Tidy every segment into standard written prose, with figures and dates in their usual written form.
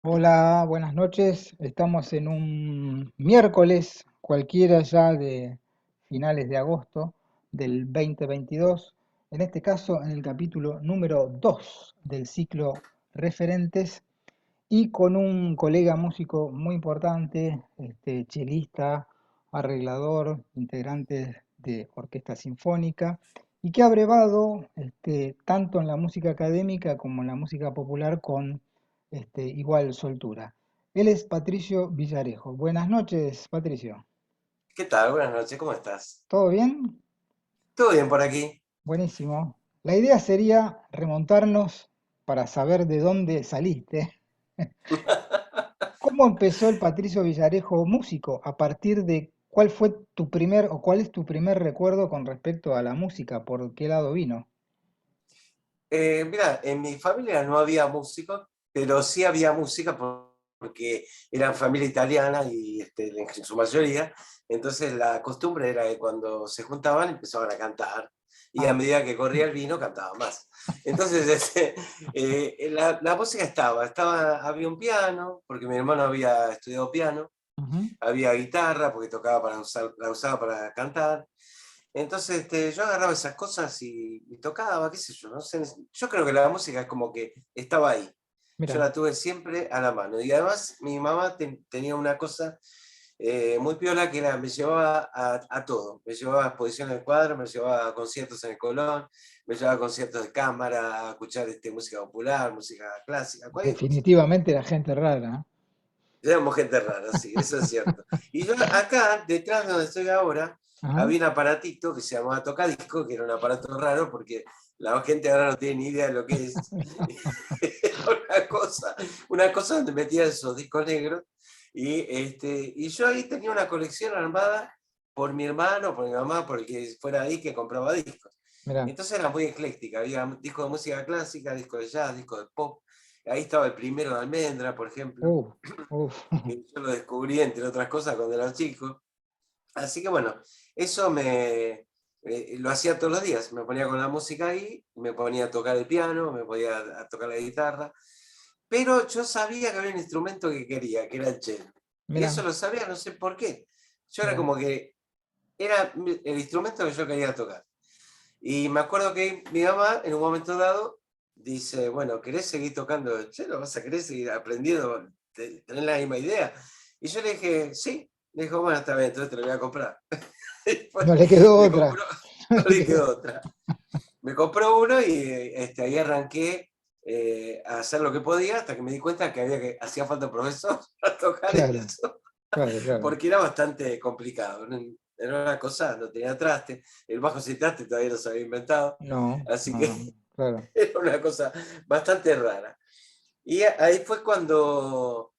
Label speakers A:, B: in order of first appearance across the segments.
A: Hola, buenas noches. Estamos en un miércoles cualquiera ya de finales de agosto del 2022. En este caso, en el capítulo número 2 del ciclo Referentes y con un colega músico muy importante, chelista, arreglador, integrante de orquesta sinfónica y que ha brevado tanto en la música académica como en la música popular con igual soltura. Él es Patricio Villarejo. Buenas noches, Patricio.
B: ¿Qué tal? Buenas noches, ¿cómo estás?
A: ¿Todo bien?
B: ¿Todo bien por aquí?
A: Buenísimo. La idea sería remontarnos para saber de dónde saliste. ¿Cómo empezó el Patricio Villarejo músico? ¿A partir de cuál fue tu primer o cuál es tu primer recuerdo con respecto a la música? ¿Por qué lado vino?
B: Mira, en mi familia no había músicos, pero sí había música porque eran familia italiana y en su mayoría, entonces la costumbre era que cuando se juntaban empezaban a cantar y a
A: Ah,
B: medida que corría el vino cantaban más. Entonces la música había un piano, porque mi hermano había estudiado piano,
A: ujú.
B: había guitarra porque la usaba para cantar. Entonces, yo agarraba esas cosas y tocaba, qué sé yo, no sé. Yo creo que la música es como que estaba ahí. Yo
A: Mira,
B: la tuve siempre a la mano. Y además, mi mamá tenía una cosa muy piola que era, me llevaba a todo. Me llevaba a exposiciones de cuadros, me llevaba a conciertos en el Colón, me llevaba a conciertos de cámara, a escuchar música popular, música clásica, cualquier cosa.
A: definitivamente la gente rara.
B: Éramos gente rara, sí, eso es cierto. Y yo acá, detrás de donde estoy ahora,
A: Ajá.
B: había un aparatito que se llamaba tocadisco, que era un aparato raro porque la gente ahora no tiene ni idea de lo que es. Era una cosa donde metía esos discos negros. Y yo ahí tenía una colección armada por mi hermano, por mi mamá, por el que fuera ahí que compraba discos.
A: Mira,
B: Entonces era muy ecléctica, había discos de música clásica, discos de jazz, discos de pop. Ahí estaba el primero de Almendra, por ejemplo,
A: uf, uf.
B: que yo lo descubrí, entre otras cosas, cuando era chico. Así que bueno, eso lo hacía todos los días. Me ponía con la música ahí, me ponía a tocar el piano, me ponía a tocar la guitarra. Pero yo sabía que había un instrumento que quería, que era el cello. Y
A: Mira,
B: eso lo sabía, no sé por qué. Yo era
A: mira.
B: como que era el instrumento que yo quería tocar. Y me acuerdo que mi mamá, en un momento dado, dice, bueno, ¿querés seguir tocando el cello? ¿Vas a querer seguir aprendiendo? ¿Tenés la misma idea? Y yo le dije, sí. Le dijo, bueno, está bien, entonces te lo voy a comprar. Después
A: No le quedó
B: me
A: otra.
B: compró,
A: No
B: no
A: le
B: le
A: quedó.
B: quedó otra. Me compró uno y ahí arranqué a hacer lo que podía hasta que me di cuenta hacía falta un profesor para tocar
A: Claro,
B: eso,
A: claro, claro.
B: porque era bastante complicado. Era una cosa, no tenía traste, el bajo sin traste todavía no se había inventado,
A: No,
B: así
A: no,
B: que
A: no, claro.
B: era una cosa bastante rara. Y ahí fue cuando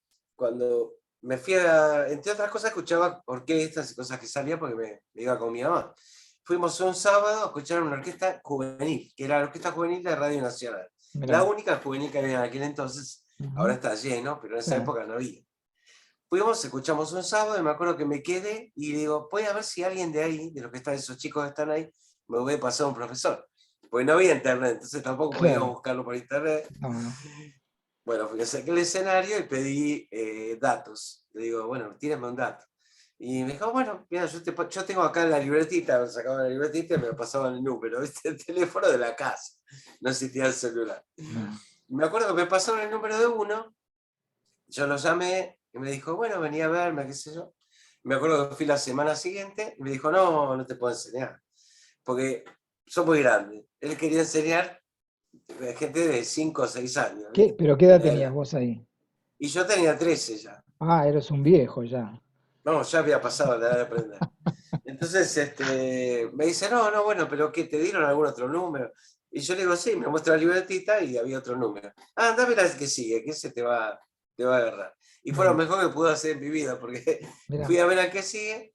B: me fui entre otras cosas, escuchaba orquestas y cosas que salían porque me iba con mi mamá. Fuimos un sábado a escuchar una orquesta juvenil, que era la Orquesta Juvenil de Radio Nacional. La
A: Mira.
B: única juvenil que había en aquel entonces, ahora
A: Ujú.
B: está lleno, pero en
A: Sí,
B: esa época no había. Fuimos, escuchamos un sábado y me acuerdo que me quedé y digo, voy a ver si alguien de ahí, de los que están, esos chicos que están ahí, me voy a pasar un profesor. Pues no había internet, entonces tampoco podíamos
A: claro.
B: buscarlo por internet.
A: No, no.
B: Bueno, fui a saqué el escenario y pedí datos. Le digo, bueno, tírame un dato. Y me dijo, bueno, mira, yo tengo acá la libretita, me sacaba la libretita y me pasaban el número, ¿viste? El teléfono de la casa. No existía el celular.
A: No.
B: Me acuerdo que me pasaron el número de uno, yo lo llamé y me dijo, bueno, venía a verme, qué sé yo. Me acuerdo que fui la semana siguiente y me dijo, no, no te puedo enseñar, porque son muy grandes. Él quería enseñar a gente de 5 o 6 años,
A: ¿Qué?
B: ¿viste?
A: ¿Pero qué
B: De
A: edad
B: la
A: tenías
B: edad.
A: vos ahí?
B: Y yo tenía 13 ya.
A: Ah, eres un viejo ya.
B: No, ya había pasado la edad de aprender. Entonces me dice, no, no, bueno, pero ¿qué te dieron algún otro número? Y yo le digo, sí, me muestra la libretita y había otro número. Ah, dame la que sigue, que ese te va a agarrar. Y fue lo
A: Mira,
B: mejor que pude hacer en mi vida, porque
A: mira.
B: fui a ver al que sigue,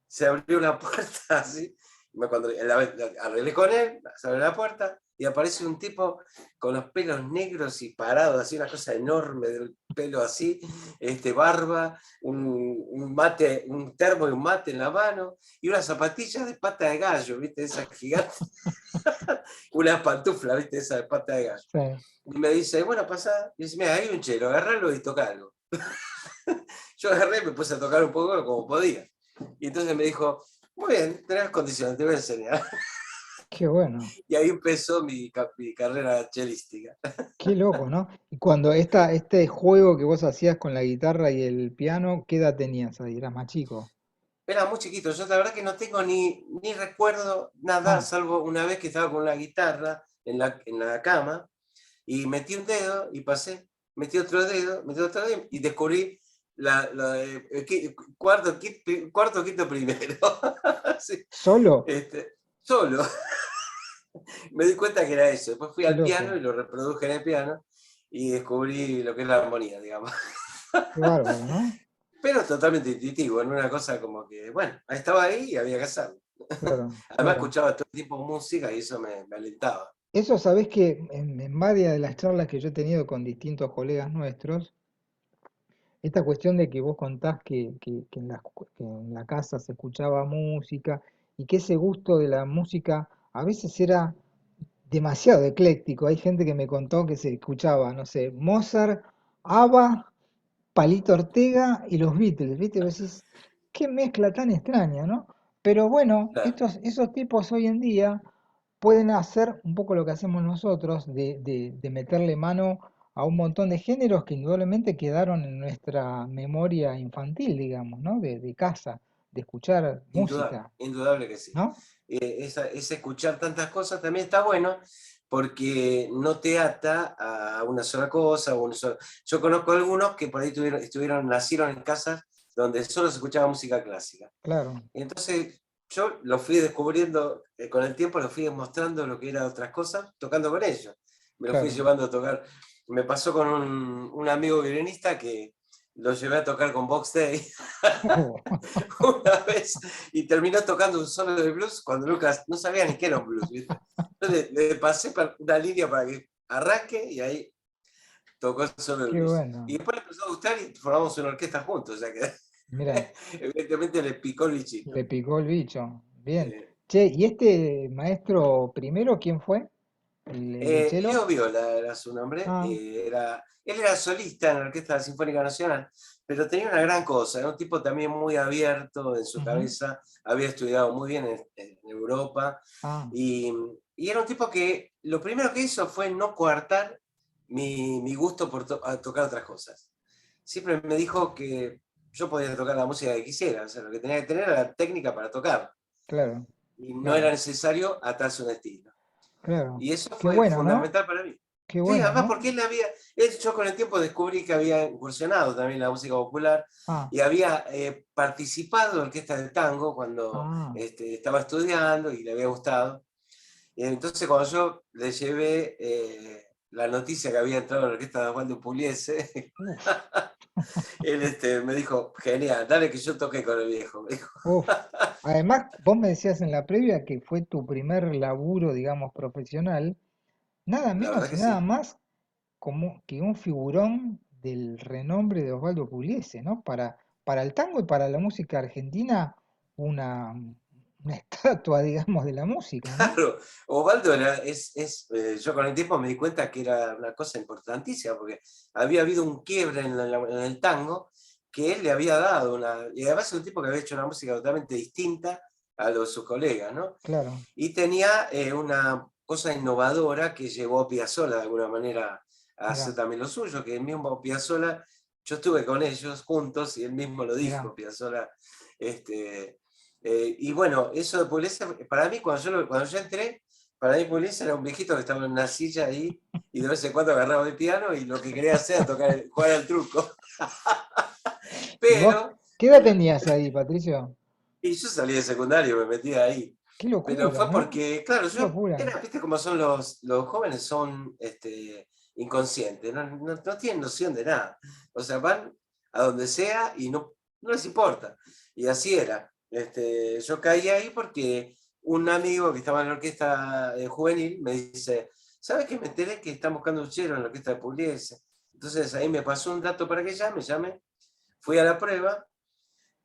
B: se abrió una puerta así, cuando arreglé con él, se abrió la puerta, y aparece un tipo con los pelos negros y parado, así una cosa enorme del pelo así, barba, un mate, un termo y un mate en la mano, y unas zapatillas de pata de gallo, ¿viste? Esas gigantes, unas pantuflas, ¿viste? Esas de pata de gallo.
A: Sí.
B: Y me dice, bueno, pasá, y dice, mira, hay un chelo, agarralo y tocalo. Yo agarré y me puse a tocar un poco como podía. Y entonces me dijo, muy bien, tenés condiciones, te voy a enseñar.
A: Qué bueno,
B: Y ahí empezó mi carrera chelística.
A: qué loco, ¿no? Y cuando este juego que vos hacías con la guitarra y el piano, ¿qué edad tenías ahí? Eras más chico.
B: Era muy chiquito, yo la verdad que no tengo ni recuerdo nada,
A: Ah,
B: salvo una vez que estaba con la guitarra en la cama y metí un dedo y pasé, metí otro dedo y descubrí cuarto, quinto, primero. Sí,
A: ¿solo?
B: solo. Me di cuenta que era eso. Después fui
A: Qué
B: al piano
A: loco,
B: y lo reproduje en el piano y descubrí lo que es la armonía, digamos.
A: qué bárbaro, ¿no?
B: Pero totalmente intuitivo, en una cosa como que, bueno, estaba ahí y había que hacerlo.
A: Claro,
B: Además
A: claro.
B: escuchaba todo el tiempo música y eso me alentaba.
A: Eso sabés que en varias de las charlas que yo he tenido con distintos colegas nuestros, esta cuestión de que vos contás que en la casa se escuchaba música y que ese gusto de la música a veces era demasiado ecléctico. Hay gente que me contó que se escuchaba, no sé, Mozart, ABBA, Palito Ortega y los Beatles, ¿viste? Vos decís, qué mezcla tan extraña, ¿no? Pero bueno,
B: Claro,
A: esos tipos hoy en día pueden hacer un poco lo que hacemos nosotros, de meterle mano a un montón de géneros que indudablemente quedaron en nuestra memoria infantil, digamos, ¿no? De casa, de escuchar música,
B: indudable que sí.
A: ¿no?
B: Es escuchar tantas cosas también está bueno porque no te ata a una sola cosa. Yo conozco algunos que por ahí nacieron en casas donde solo se escuchaba música clásica.
A: Claro,
B: Entonces yo lo fui descubriendo, con el tiempo lo fui mostrando lo que eran otras cosas, tocando con ellos. Me lo fui
A: claro.
B: llevando a tocar. Me pasó con un amigo violinista que lo llevé a tocar con Box Day una vez y terminó tocando un solo de blues cuando Lucas no sabía ni qué era un blues, ¿viste? Entonces le pasé una línea para que arranque y ahí tocó el solo de
A: Qué
B: blues.
A: bueno.
B: Y después le empezó a gustar y formamos una orquesta juntos, o sea que
A: Mira,
B: evidentemente le picó el bichito.
A: le picó el bicho. Bien.
B: Eh,
A: Che, ¿y este maestro primero quién fue? ¿El de
B: Leo
A: Chelo?
B: Viola era su nombre,
A: Ah,
B: él era solista en la Orquesta Sinfónica Nacional, pero tenía una gran cosa, era un tipo también muy abierto en su
A: ujú,
B: cabeza, había estudiado muy bien en Europa,
A: ah,
B: y era un tipo que lo primero que hizo fue no coartar mi gusto por a tocar otras cosas. Siempre me dijo que yo podía tocar la música que quisiera, o sea, lo que tenía que tener era la técnica para tocar,
A: claro,
B: y no era
A: claro,
B: necesario atarse un estilo.
A: claro.
B: Y eso
A: Qué
B: fue
A: bueno, ¿no?
B: fundamental para mí.
A: Qué
B: Sí,
A: bueno,
B: además
A: ¿no?
B: porque yo con el tiempo descubrí que había incursionado también en la música popular
A: Ah,
B: y había participado en orquesta de tango cuando
A: ah,
B: estaba estudiando y le había gustado. Y entonces cuando yo le llevé la noticia que había entrado en la orquesta de Osvaldo Pugliese,
A: uf,
B: él me dijo, genial, dale que yo toque con el viejo. Me dijo,
A: uf. Además, vos me decías en la previa que fue tu primer laburo, digamos, profesional, nada
B: la verdad
A: menos y
B: que
A: nada
B: sí.
A: más como que un figurón del renombre de Osvaldo Pugliese, ¿no? Para el tango y para la música argentina, una, una estatua, digamos, de la música, ¿no?
B: Claro, Osvaldo yo con el tiempo me di cuenta que era una cosa importantísima, porque había habido un quiebre en el tango que él le había dado y además es un tipo que había hecho una música totalmente distinta a los de sus colegas, ¿no?
A: Claro,
B: Y tenía una cosa innovadora que llevó a Piazzolla de alguna manera a hacer
A: mira,
B: también lo suyo, que el mismo Piazzolla, yo estuve con ellos juntos y él mismo lo
A: mira.
B: dijo, Piazzolla, este, y bueno, eso de Pugliese, para mí, cuando yo entré, para mí Pugliese era un viejito que estaba en una silla ahí y de vez en cuando agarraba el piano y lo que quería hacer era jugar al truco.
A: ¿Y vos
B: Pero,
A: qué edad tenías ahí, Patricio?
B: y yo salí de secundario, me metí ahí.
A: Qué
B: Pero
A: locura,
B: fue
A: ¿no?
B: porque, claro,
A: Qué locura.
B: viste cómo son los jóvenes, son inconscientes, no tienen noción de nada. O sea, van a donde sea y no les importa. Y así era. Yo caí ahí porque un amigo que estaba en la orquesta juvenil me dice, ¿sabes que me enteré que están buscando un chelo en la orquesta de Pugliese? Entonces ahí me pasó un dato para que llamé, fui a la prueba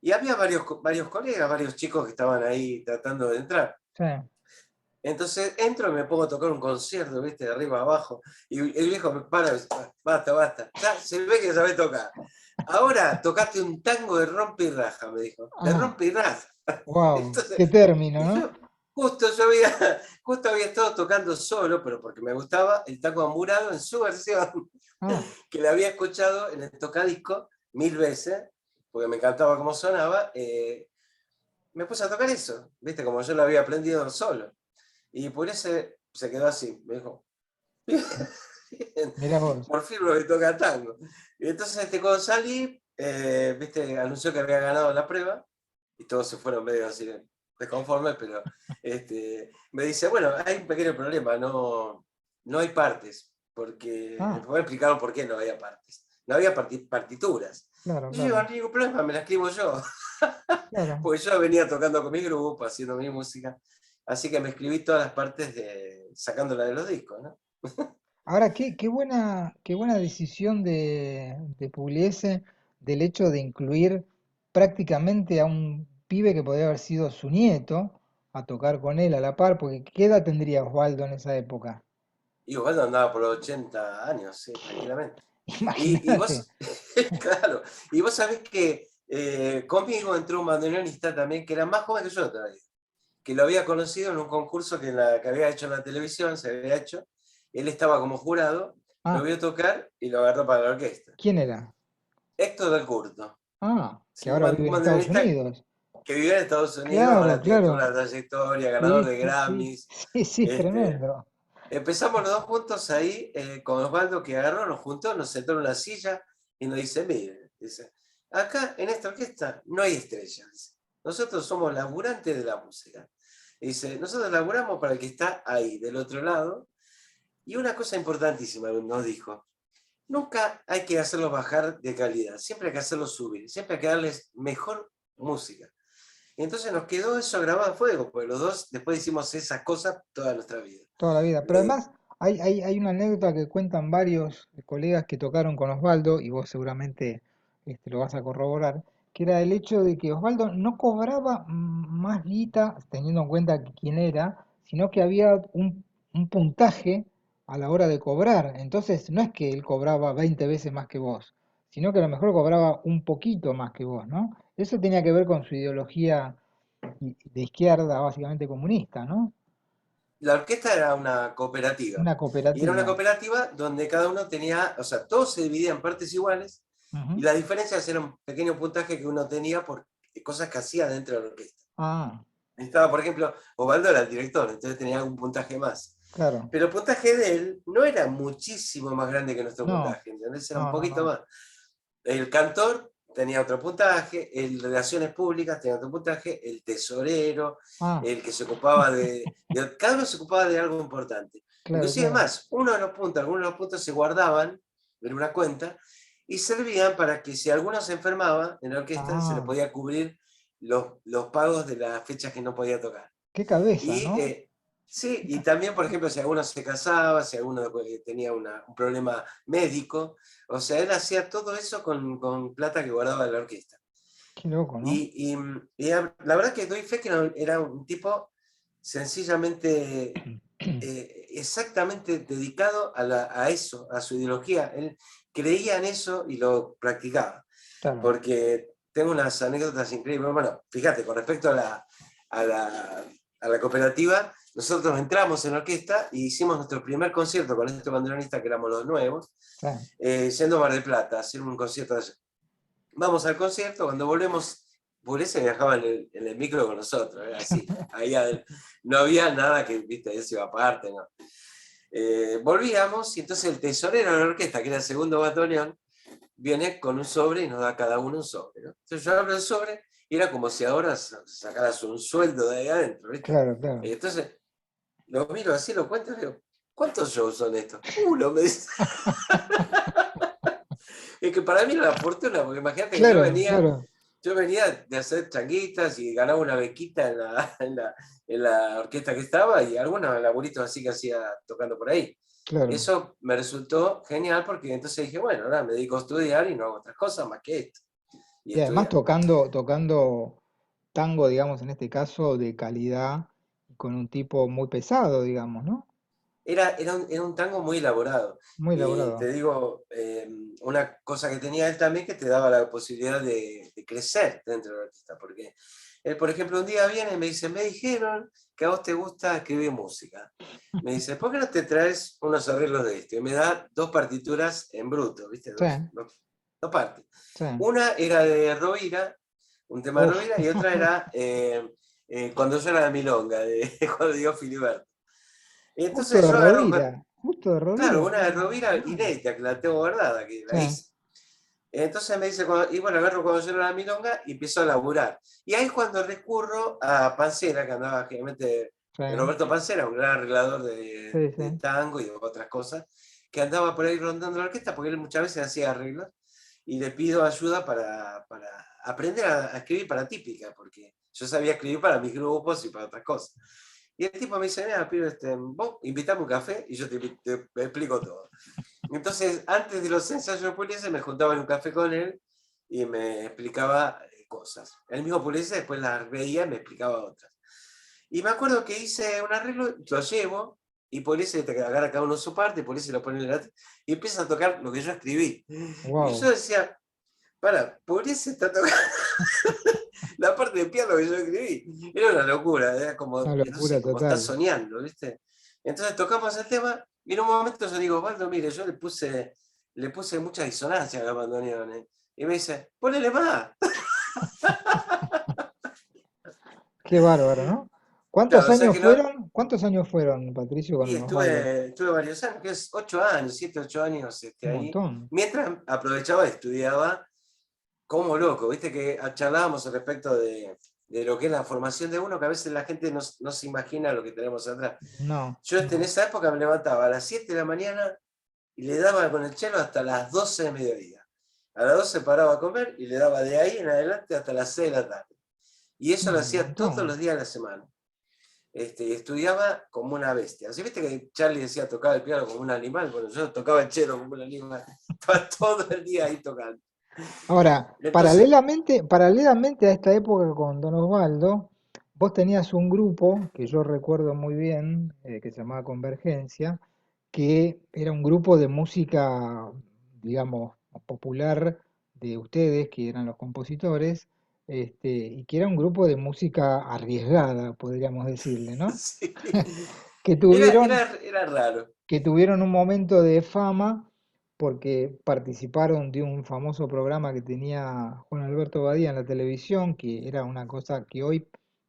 B: y había varios colegas, varios chicos que estaban ahí tratando de entrar.
A: Sí.
B: Entonces entro y me pongo a tocar un concierto, ¿viste? De arriba a abajo. Y el viejo me para y dice, basta. Ya se ve que sabés tocar. Ahora tocaste un tango de rompe y raja, me dijo. De
A: Ah,
B: rompe y raja.
A: wow,
B: Entonces,
A: qué término,
B: y
A: ¿no?
B: justo había estado tocando solo, pero porque me gustaba el tango amurado en su versión,
A: Ah,
B: que la había escuchado en el tocadisco 1000 veces, porque me encantaba cómo sonaba. Me puse a tocar eso, ¿viste? Como yo lo había aprendido solo. Y por ese se quedó así, me dijo, bien,
A: mirá vos.
B: por fin lo que toca tango. Y entonces cuando salí, viste, anunció que había ganado la prueba, y todos se fueron medio así desconformes, pero me dice, bueno, hay un pequeño problema, no hay partes, porque
A: Ah,
B: me explicaron por qué no había partes. No había partituras.
A: claro,
B: Y yo digo, no
A: claro,
B: hay ningún problema, me la escribo yo.
A: claro.
B: Porque yo venía tocando con mi grupo, haciendo mi música. Así que me escribí todas las partes sacándola de los discos, ¿no?
A: Ahora, qué buena decisión de Pugliese del hecho de incluir prácticamente a un pibe que podría haber sido su nieto a tocar con él a la par, porque ¿qué edad tendría Osvaldo en esa época?
B: Y Osvaldo andaba por los 80 años, sí, tranquilamente. Y
A: Imagínate.
B: vos, claro, y vos sabés que conmigo entró un bandoneonista también que era más joven que yo todavía, que lo había conocido en un concurso que había hecho en la televisión, se había hecho. Él estaba como jurado, lo
A: Ah,
B: vio tocar y lo agarró para la orquesta.
A: ¿quién era?
B: Héctor del Curto,
A: Ah, que
B: ¿sí?
A: ahora
B: Un
A: vive en Estados
B: bandoneonista
A: Unidos.
B: que vivía en Estados Unidos,
A: Claro,
B: ahora tiene toda
A: claro.
B: una trayectoria, ganador
A: Sí,
B: de
A: sí, sí.
B: Grammys.
A: Sí, sí, es
B: Este,
A: tremendo.
B: Empezamos los dos juntos ahí, con Osvaldo que agarró, nos juntó, nos sentó en una silla y nos dice, mire, dice, acá en esta orquesta no hay estrellas. Dice. Nosotros somos laburantes de la música. Dice, nosotros laburamos para el que está ahí, del otro lado. Y una cosa importantísima nos dijo, nunca hay que hacerlos bajar de calidad, siempre hay que hacerlos subir, siempre hay que darles mejor música. Y entonces nos quedó eso grabado a fuego, porque los dos después hicimos esas cosas toda nuestra vida.
A: Toda la vida. Pero
B: Eh,
A: además hay una anécdota que cuentan varios colegas que tocaron con Osvaldo, y vos seguramente lo vas a corroborar, que era el hecho de que Osvaldo no cobraba más guita, teniendo en cuenta quién era, sino que había un puntaje a la hora de cobrar. Entonces no es que él cobraba 20 veces más que vos, sino que a lo mejor cobraba un poquito más que vos, ¿no? Eso tenía que ver con su ideología de izquierda, básicamente comunista, ¿no?
B: la orquesta era una cooperativa.
A: Una
B: Y era una
A: cooperativa.
B: cooperativa donde cada uno tenía, o sea, todos se dividían en partes iguales y
A: Ujú.
B: las diferencias eran un pequeño puntaje que uno tenía por cosas que hacía dentro de la orquesta.
A: Ah,
B: Estaba, por ejemplo, Osvaldo era el director, entonces tenía un puntaje más.
A: claro.
B: Pero el puntaje de él no era muchísimo más grande que nuestro
A: No,
B: puntaje, ¿entendés? Era un
A: no, no,
B: poquito
A: no.
B: más. El cantor tenía otro puntaje, el de relaciones públicas tenía otro puntaje, el tesorero,
A: Ah,
B: el que se ocupaba cada uno se ocupaba de algo importante.
A: claro,
B: Inclusive
A: claro.
B: más, algunos de los puntos se guardaban en una cuenta y servían para que si alguno se enfermaba en la orquesta se le
A: Ah,
B: podía cubrir los pagos de las fechas que no podía tocar.
A: qué cabeza,
B: Y
A: ¿no?
B: sí, y también, por ejemplo, si alguno se casaba, si alguno tenía un problema médico, o sea, él hacía todo eso con plata que guardaba de la orquesta.
A: Qué loco, ¿no?
B: La verdad que doy fe que era un tipo sencillamente, exactamente dedicado a eso, a su ideología. Él creía en eso y lo practicaba.
A: Claro.
B: Porque tengo unas anécdotas increíbles. Bueno, fíjate, con respecto a la, a la cooperativa, nosotros entramos en la orquesta y hicimos nuestro primer concierto con este bandoneonista que éramos los nuevos,
A: Sí.
B: yendo a Mar del Plata, a hacer un concierto allá. Vamos al concierto, cuando volvemos, Pureza viajaba en el micro con nosotros, era así, no había nada que, viste, eso iba aparte, ¿no? Volvíamos y entonces el tesorero de la orquesta, que era el segundo bandoneón, viene con un sobre y nos da a cada uno un sobre, ¿no? Entonces yo abro el sobre y era como si ahora sacaras un sueldo de ahí adentro, ¿viste?
A: Claro, claro.
B: Entonces lo miro así, lo cuento y digo, ¿cuántos shows son estos? Uno, me dice. Es que para mí era una fortuna, porque imagínate que yo
A: Claro,
B: venía
A: claro.
B: Yo venía de hacer changuitas y ganaba una bequita en la orquesta que estaba y algunos laburitos así que hacía tocando por ahí.
A: Claro.
B: Eso me resultó genial porque entonces dije, bueno, ahora me dedico a estudiar y no hago otras cosas más que esto. Y
A: Y además
B: estudiar.
A: tocando tango, digamos, en este caso, de calidad, con un tipo muy pesado, digamos, ¿no?
B: Era un tango muy elaborado.
A: Muy
B: Y
A: elaborado.
B: te digo, una cosa que tenía él también que te daba la posibilidad de crecer dentro del artista. Porque él, por ejemplo, un día viene y me dice, me dijeron que a vos te gusta escribir música. Me dice, ¿por qué no te traes unos arreglos de esto? Y me da dos partituras en bruto, ¿viste?
A: Sí,
B: Dos partes.
A: sí.
B: Una era de Rovira, un tema de
A: Uf,
B: Rovira, y otra era Cuando suena la milonga, de Juan Diego Filibert. Y
A: justo
B: entonces
A: de
B: yo agarro,
A: Rovira, justo de
B: claro,
A: Rovira,
B: una de
A: qué
B: Rovira
A: bárbaro.
B: inédita, que la tengo guardada, que
A: Sí,
B: la hice. Entonces me dice, y bueno, agarro Cuando suena la milonga y empiezo a laburar. Y ahí es cuando recurro a Pancera, que andaba generalmente,
A: sí,
B: Roberto Pancera, un gran arreglador de,
A: sí,
B: de
A: sí.
B: tango y de otras cosas, que andaba por ahí rondando la orquesta, porque él muchas veces hacía arreglos, y le pido ayuda para aprender a escribir para típica, porque yo sabía escribir para mis grupos y para otras cosas. Y el tipo me dice, mira, pibe, vos invitame un café y yo te explico todo. Entonces, antes de los ensayos de Pugliese, me juntaba en un café con él y me explicaba cosas. El mismo Pugliese después las veía y me explicaba otras. Y me acuerdo que hice un arreglo, lo llevo, y Pugliese te agarra cada uno su parte, Pugliese lo pone en el y empieza a tocar lo que yo escribí. Y yo
A: Wow,
B: decía, Pugliese está tocando la parte de piano que yo escribí. Era una locura, era como,
A: una
B: no sé,
A: locura
B: como estar
A: total.
B: soñando, ¿viste? Entonces tocamos el tema y en un momento yo digo, Waldo, mire, yo le puse mucha disonancia a la bandoneón. Y me dice, ponele más.
A: Qué bárbaro, ¿no?
B: Claro, o sea que no.
A: ¿Cuántos años fueron, Patricio,
B: Y
A: con Osvaldo?
B: estuve varios años, que es 8 años, 7, 8 años
A: Un
B: ahí.
A: montón.
B: Mientras aprovechaba y estudiaba como loco, viste que charlábamos al respecto de lo que es la formación de uno, que a veces la gente no se imagina lo que tenemos atrás.
A: No,
B: Yo en
A: no.
B: esa época me levantaba a las 7 de la mañana y le daba con el chelo hasta las 12 de mediodía. A las 12 paraba a comer y le daba de ahí en adelante hasta las 6 de la tarde. Y eso lo
A: Un
B: hacía todos
A: montón.
B: los días de la semana. Y estudiaba como una bestia. Así viste que Charlie decía tocaba el piano como un animal. Bueno, yo tocaba el chelo como un animal. Estaba todo el día ahí tocando.
A: Ahora,
B: Entonces,
A: paralelamente a esta época con Don Osvaldo, vos tenías un grupo que yo recuerdo muy bien, que se llamaba Convergencia, que era un grupo de música, digamos, popular de ustedes, que eran los compositores, y que era un grupo de música arriesgada, podríamos decirle, ¿no?
B: sí.
A: Que
B: Era,
A: tuvieron,
B: era, era raro.
A: que tuvieron un momento de fama porque participaron de un famoso programa que tenía Juan Alberto Badía en la televisión, que era una cosa que hoy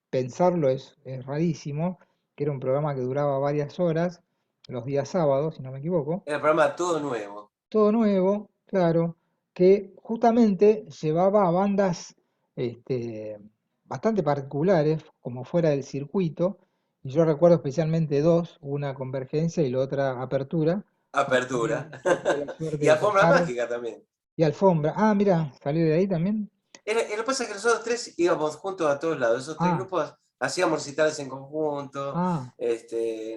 A: pensarlo es rarísimo, que era un programa que duraba varias horas, los días sábados, si no me equivoco,
B: Era el programa todo nuevo.
A: todo nuevo, claro, que justamente llevaba a bandas este, bastante particulares, como fuera del circuito, y yo recuerdo especialmente dos, una Convergencia y la otra Apertura, donde
B: Apertura.
A: tuve la suerte
B: Y
A: de
B: alfombra
A: tocar,
B: mágica también.
A: y Alfombra, ah, mira, salió de ahí también,
B: Lo que pasa es que nosotros tres íbamos juntos a todos lados. Esos tres
A: ah,
B: grupos hacíamos recitales en conjunto,
A: ah,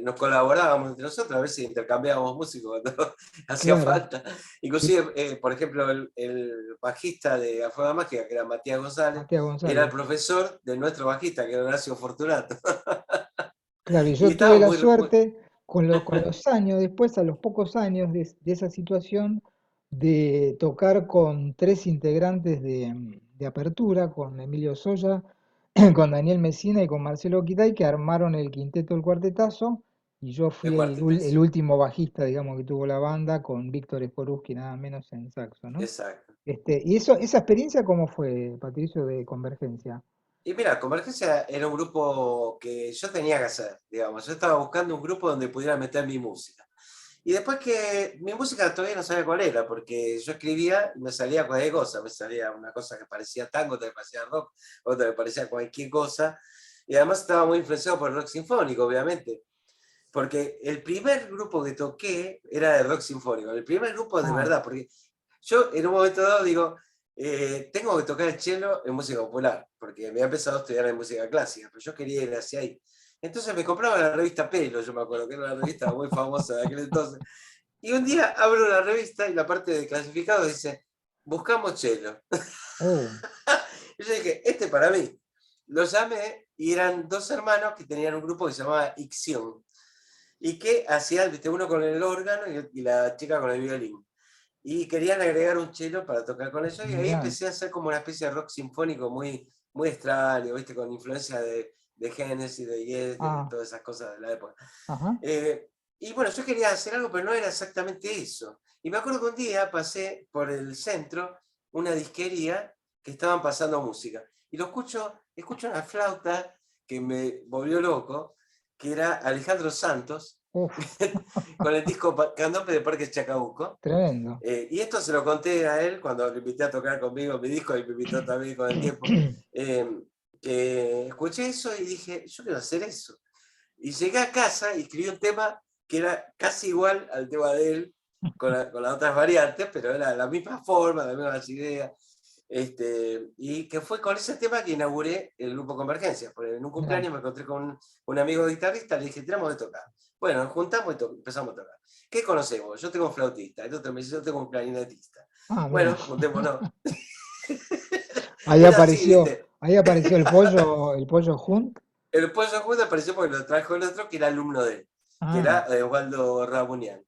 B: nos colaborábamos entre nosotros, a veces intercambiábamos músicos cuando hacía
A: claro,
B: falta.
A: y
B: Inclusive, por ejemplo, el bajista de Afuera Mágica, que era Matías González,
A: Matías
B: era el
A: González.
B: profesor de nuestro bajista, que era Horacio Fortunato.
A: Claro, y
B: Y
A: yo tuve
B: estaba
A: la
B: muy.
A: suerte con los años, después, a los pocos años de esa situación, de tocar con tres integrantes de Apertura, con Emilio Soya, con Daniel Mesina y con Marcelo Quitay, que armaron el quinteto El Cuartetazo, y yo
B: El
A: fui el
B: cuartetazo.
A: último bajista, digamos, que tuvo la banda, con Víctor Eskoruski, nada menos en saxo, ¿no?
B: Exacto.
A: Y eso, esa experiencia, ¿cómo fue, Patricio, de Convergencia?
B: Y mira, Convergencia era un grupo que yo tenía que hacer, digamos. Yo estaba buscando un grupo donde pudiera meter mi música. Y después que mi música todavía no sabía cuál era, porque yo escribía y me salía cualquier cosa. Me salía una cosa que parecía tango, otra que parecía rock, otra que parecía cualquier cosa. Y además estaba muy influenciado por el rock sinfónico, obviamente. Porque el primer grupo que toqué era de rock sinfónico. El primer grupo de
A: Ah,
B: verdad, porque yo en un momento dado digo, tengo que tocar el cello en música popular, porque me había empezado a estudiar en música clásica, pero yo quería ir hacia ahí. Entonces me compraba la revista Pelo, yo me acuerdo que era una revista muy famosa de aquel entonces. Y un día abro la revista y la parte de clasificados dice, buscamos cello.
A: Oh,
B: Y yo dije, este para mí. Lo llamé y eran dos hermanos que tenían un grupo que se llamaba Ixión y que hacían, viste, uno con el órgano y la chica con el violín. Y querían agregar un cello para tocar con ellos y ahí
A: mirá.
B: empecé a hacer como una especie de rock sinfónico muy, muy extraño, viste, con influencia de Genesis, de Yes, de
A: Ah,
B: todas esas cosas de la época.
A: ajá.
B: Eh, y bueno, yo quería hacer algo, pero no era exactamente eso. Y me acuerdo que un día pasé por el centro una disquería que estaban pasando música. Y lo escucho una flauta que me volvió loco, que era Alejandro Santos,
A: Uf,
B: con el disco Candombe de Parque Chacabuco.
A: tremendo.
B: Y esto se lo conté a él cuando lo invité a tocar conmigo mi disco y me invitó también con el tiempo. Eh, que escuché eso y dije, yo quiero hacer eso. Y llegué a casa y escribí un tema que era casi igual al tema de él, con las otras variantes, pero era la misma forma, las mismas ideas. Y que fue con ese tema que inauguré el grupo Convergencia. Porque en un
A: Mirá.
B: cumpleaños me encontré con un amigo guitarrista, le dije, tenemos de tocar. Bueno, nos juntamos y empezamos a tocar. ¿Qué conocemos? Yo tengo un flautista, el otro me dice, yo tengo un clarinetista.
A: Ah, mira.
B: Bueno, juntémonos.
A: Ahí
B: Es así,
A: apareció,
B: ¿viste?
A: ahí apareció el pollo Hunt.
B: El pollo junto apareció porque lo trajo el otro que era alumno de él, que
A: Ah,
B: era Osvaldo Rabunian.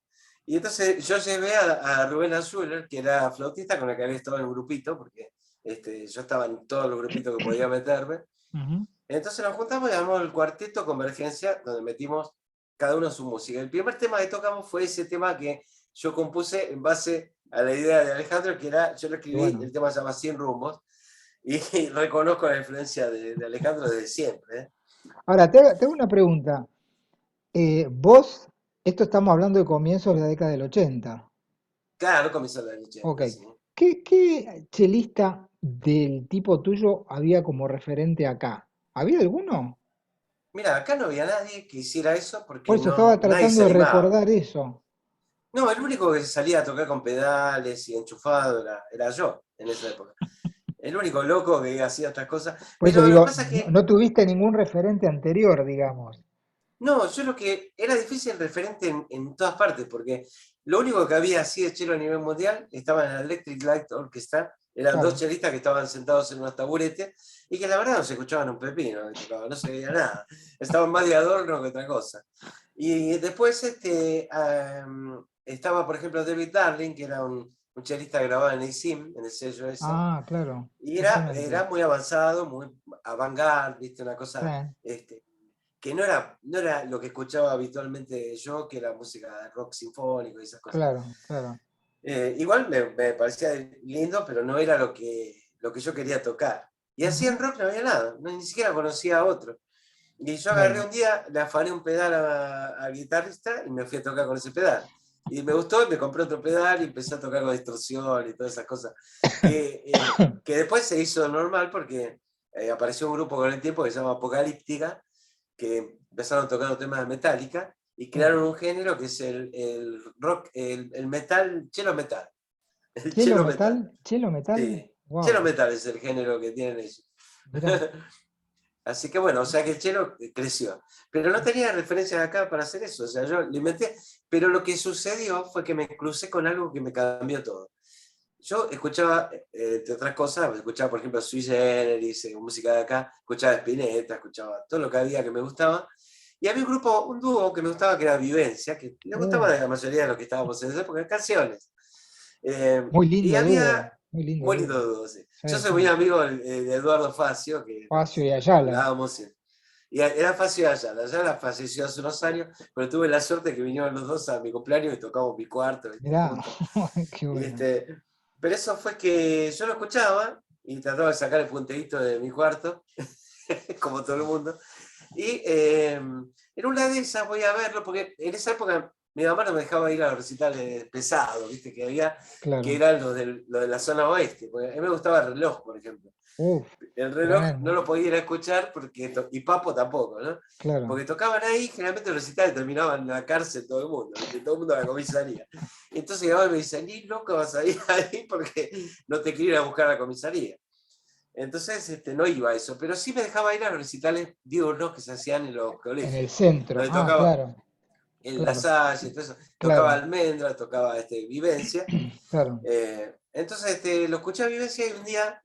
B: Y entonces yo llevé a Rubén Azuler, que era flautista con el que había estado en un grupito, porque yo estaba en todos los grupitos que podía meterme.
A: ujú,
B: Entonces nos juntamos y armamos el cuarteto Convergencia, donde metimos cada uno su música. El primer tema que tocamos fue ese tema que yo compuse en base a la idea de Alejandro, que era, yo lo
A: qué
B: escribí,
A: bueno.
B: el tema se llama Sin Rumbos, y reconozco la influencia de Alejandro desde siempre. ¿Eh?
A: Ahora, te hago una pregunta. Vos, esto estamos hablando de comienzos de la década del 80.
B: Claro, comenzó la
A: Ok.
B: 80, sí.
A: ¿Qué chelista del tipo tuyo había como referente acá? ¿Había alguno?
B: Mira, acá no había nadie que hiciera eso
A: Por
B: porque
A: eso estaba
B: no, nadie se
A: tratando de
B: animaba.
A: recordar eso.
B: No, el único que salía a tocar con pedales y enchufado era yo en esa época. El único loco que hacía estas cosas.
A: Por eso
B: Pero lo que
A: digo,
B: pasa es
A: no,
B: que,
A: no tuviste ningún referente anterior, digamos.
B: no, yo lo que era difícil referente en todas partes, porque lo único que había así de chelo a nivel mundial estaba en la Electric Light Orchestra, eran dos
A: Claro.
B: chelistas que estaban sentados en unos taburetes y que la verdad no se escuchaban un pepino, no se veía nada, estaban más de adorno que otra cosa. Y después estaba, por ejemplo, David Darling, que era un chelista grabado en ASIM, en el sello ese,
A: Ah, claro.
B: y
A: Excelente.
B: era muy avanzado, muy avant-garde, ¿viste? Una
A: Sí,
B: cosa que no era lo que escuchaba habitualmente yo, que era música de rock sinfónico y esas cosas.
A: claro, claro.
B: Igual me parecía lindo, pero no era lo que yo quería tocar. Y así
A: Ujú,
B: en rock no había nada, ni siquiera conocía a otro. Y yo agarré
A: claro.
B: un día, le afané un pedal al guitarrista y me fui a tocar con ese pedal. Y me gustó y me compré otro pedal y empecé a tocar con distorsión y todas esas cosas. Que después se hizo normal porque apareció un grupo con el tiempo que se llama Apocalíptica, que empezaron tocando temas de Metallica y
A: Sí.
B: crearon un género que es el rock, el metal, chelo metal. El
A: Chelo
B: chelo
A: metal,
B: metal.
A: chelo metal.
B: Sí, chelo
A: Wow.
B: metal es el género que tienen ellos.
A: Mirá.
B: Así que bueno, o sea que el chelo creció. Pero no tenía referencias acá para hacer eso. O sea, yo lo inventé. Pero lo que sucedió fue que me crucé con algo que me cambió todo. Yo escuchaba, entre otras cosas, escuchaba por ejemplo Sui Generis, música de acá, escuchaba Spinetta, escuchaba todo lo que había que me gustaba. Y había un grupo, un dúo que me gustaba que era Vivencia, que le gustaba
A: Uh,
B: a la mayoría de los que estábamos en esa época, canciones.
A: muy
B: Y
A: lindo
B: había,
A: dúo. Muy lindo
B: muy lindo
A: dúo.
B: dúo, sí.
A: Sí,
B: Yo soy
A: sí.
B: muy amigo de Eduardo Facio, que
A: Facio y Ayala.
B: hablábamos. Y era Facio Ayala. Ayala falleció hace unos años, pero tuve la suerte que vinieron los dos a mi cumpleaños y tocamos mi cuarto, ¿viste?
A: Mirá.
B: Juntos.
A: Qué
B: Y
A: bueno.
B: pero eso fue que yo lo escuchaba y trataba de sacar el punteíto de mi cuarto, como todo el mundo. Y en una de esas voy a verlo, porque en esa época mi mamá no me dejaba ir a los recitales pesados, ¿viste? Que
A: claro.
B: eran los de la zona oeste. Porque a mí me gustaba el reloj, por ejemplo.
A: Uf,
B: El reloj no
A: tremendo.
B: lo podía ir a escuchar y Papo tampoco, ¿no?
A: Claro.
B: Porque tocaban ahí, generalmente los recitales terminaban en la cárcel todo el mundo, ¿viste? Todo el mundo a la comisaría. Entonces mi mamá me dice, ni loco vas a ir ahí porque no te quiero ir a buscar a la comisaría. Entonces no iba a eso, pero sí me dejaba ir a los recitales diurnos que se hacían en los
A: En el
B: colegios,
A: centro.
B: donde
A: Ah,
B: tocaba
A: claro,
B: en La
A: claro,
B: Salle, todo eso, tocaba
A: claro,
B: Almendra, tocaba Vivencia.
A: claro.
B: Entonces lo escuché a Vivencia y un día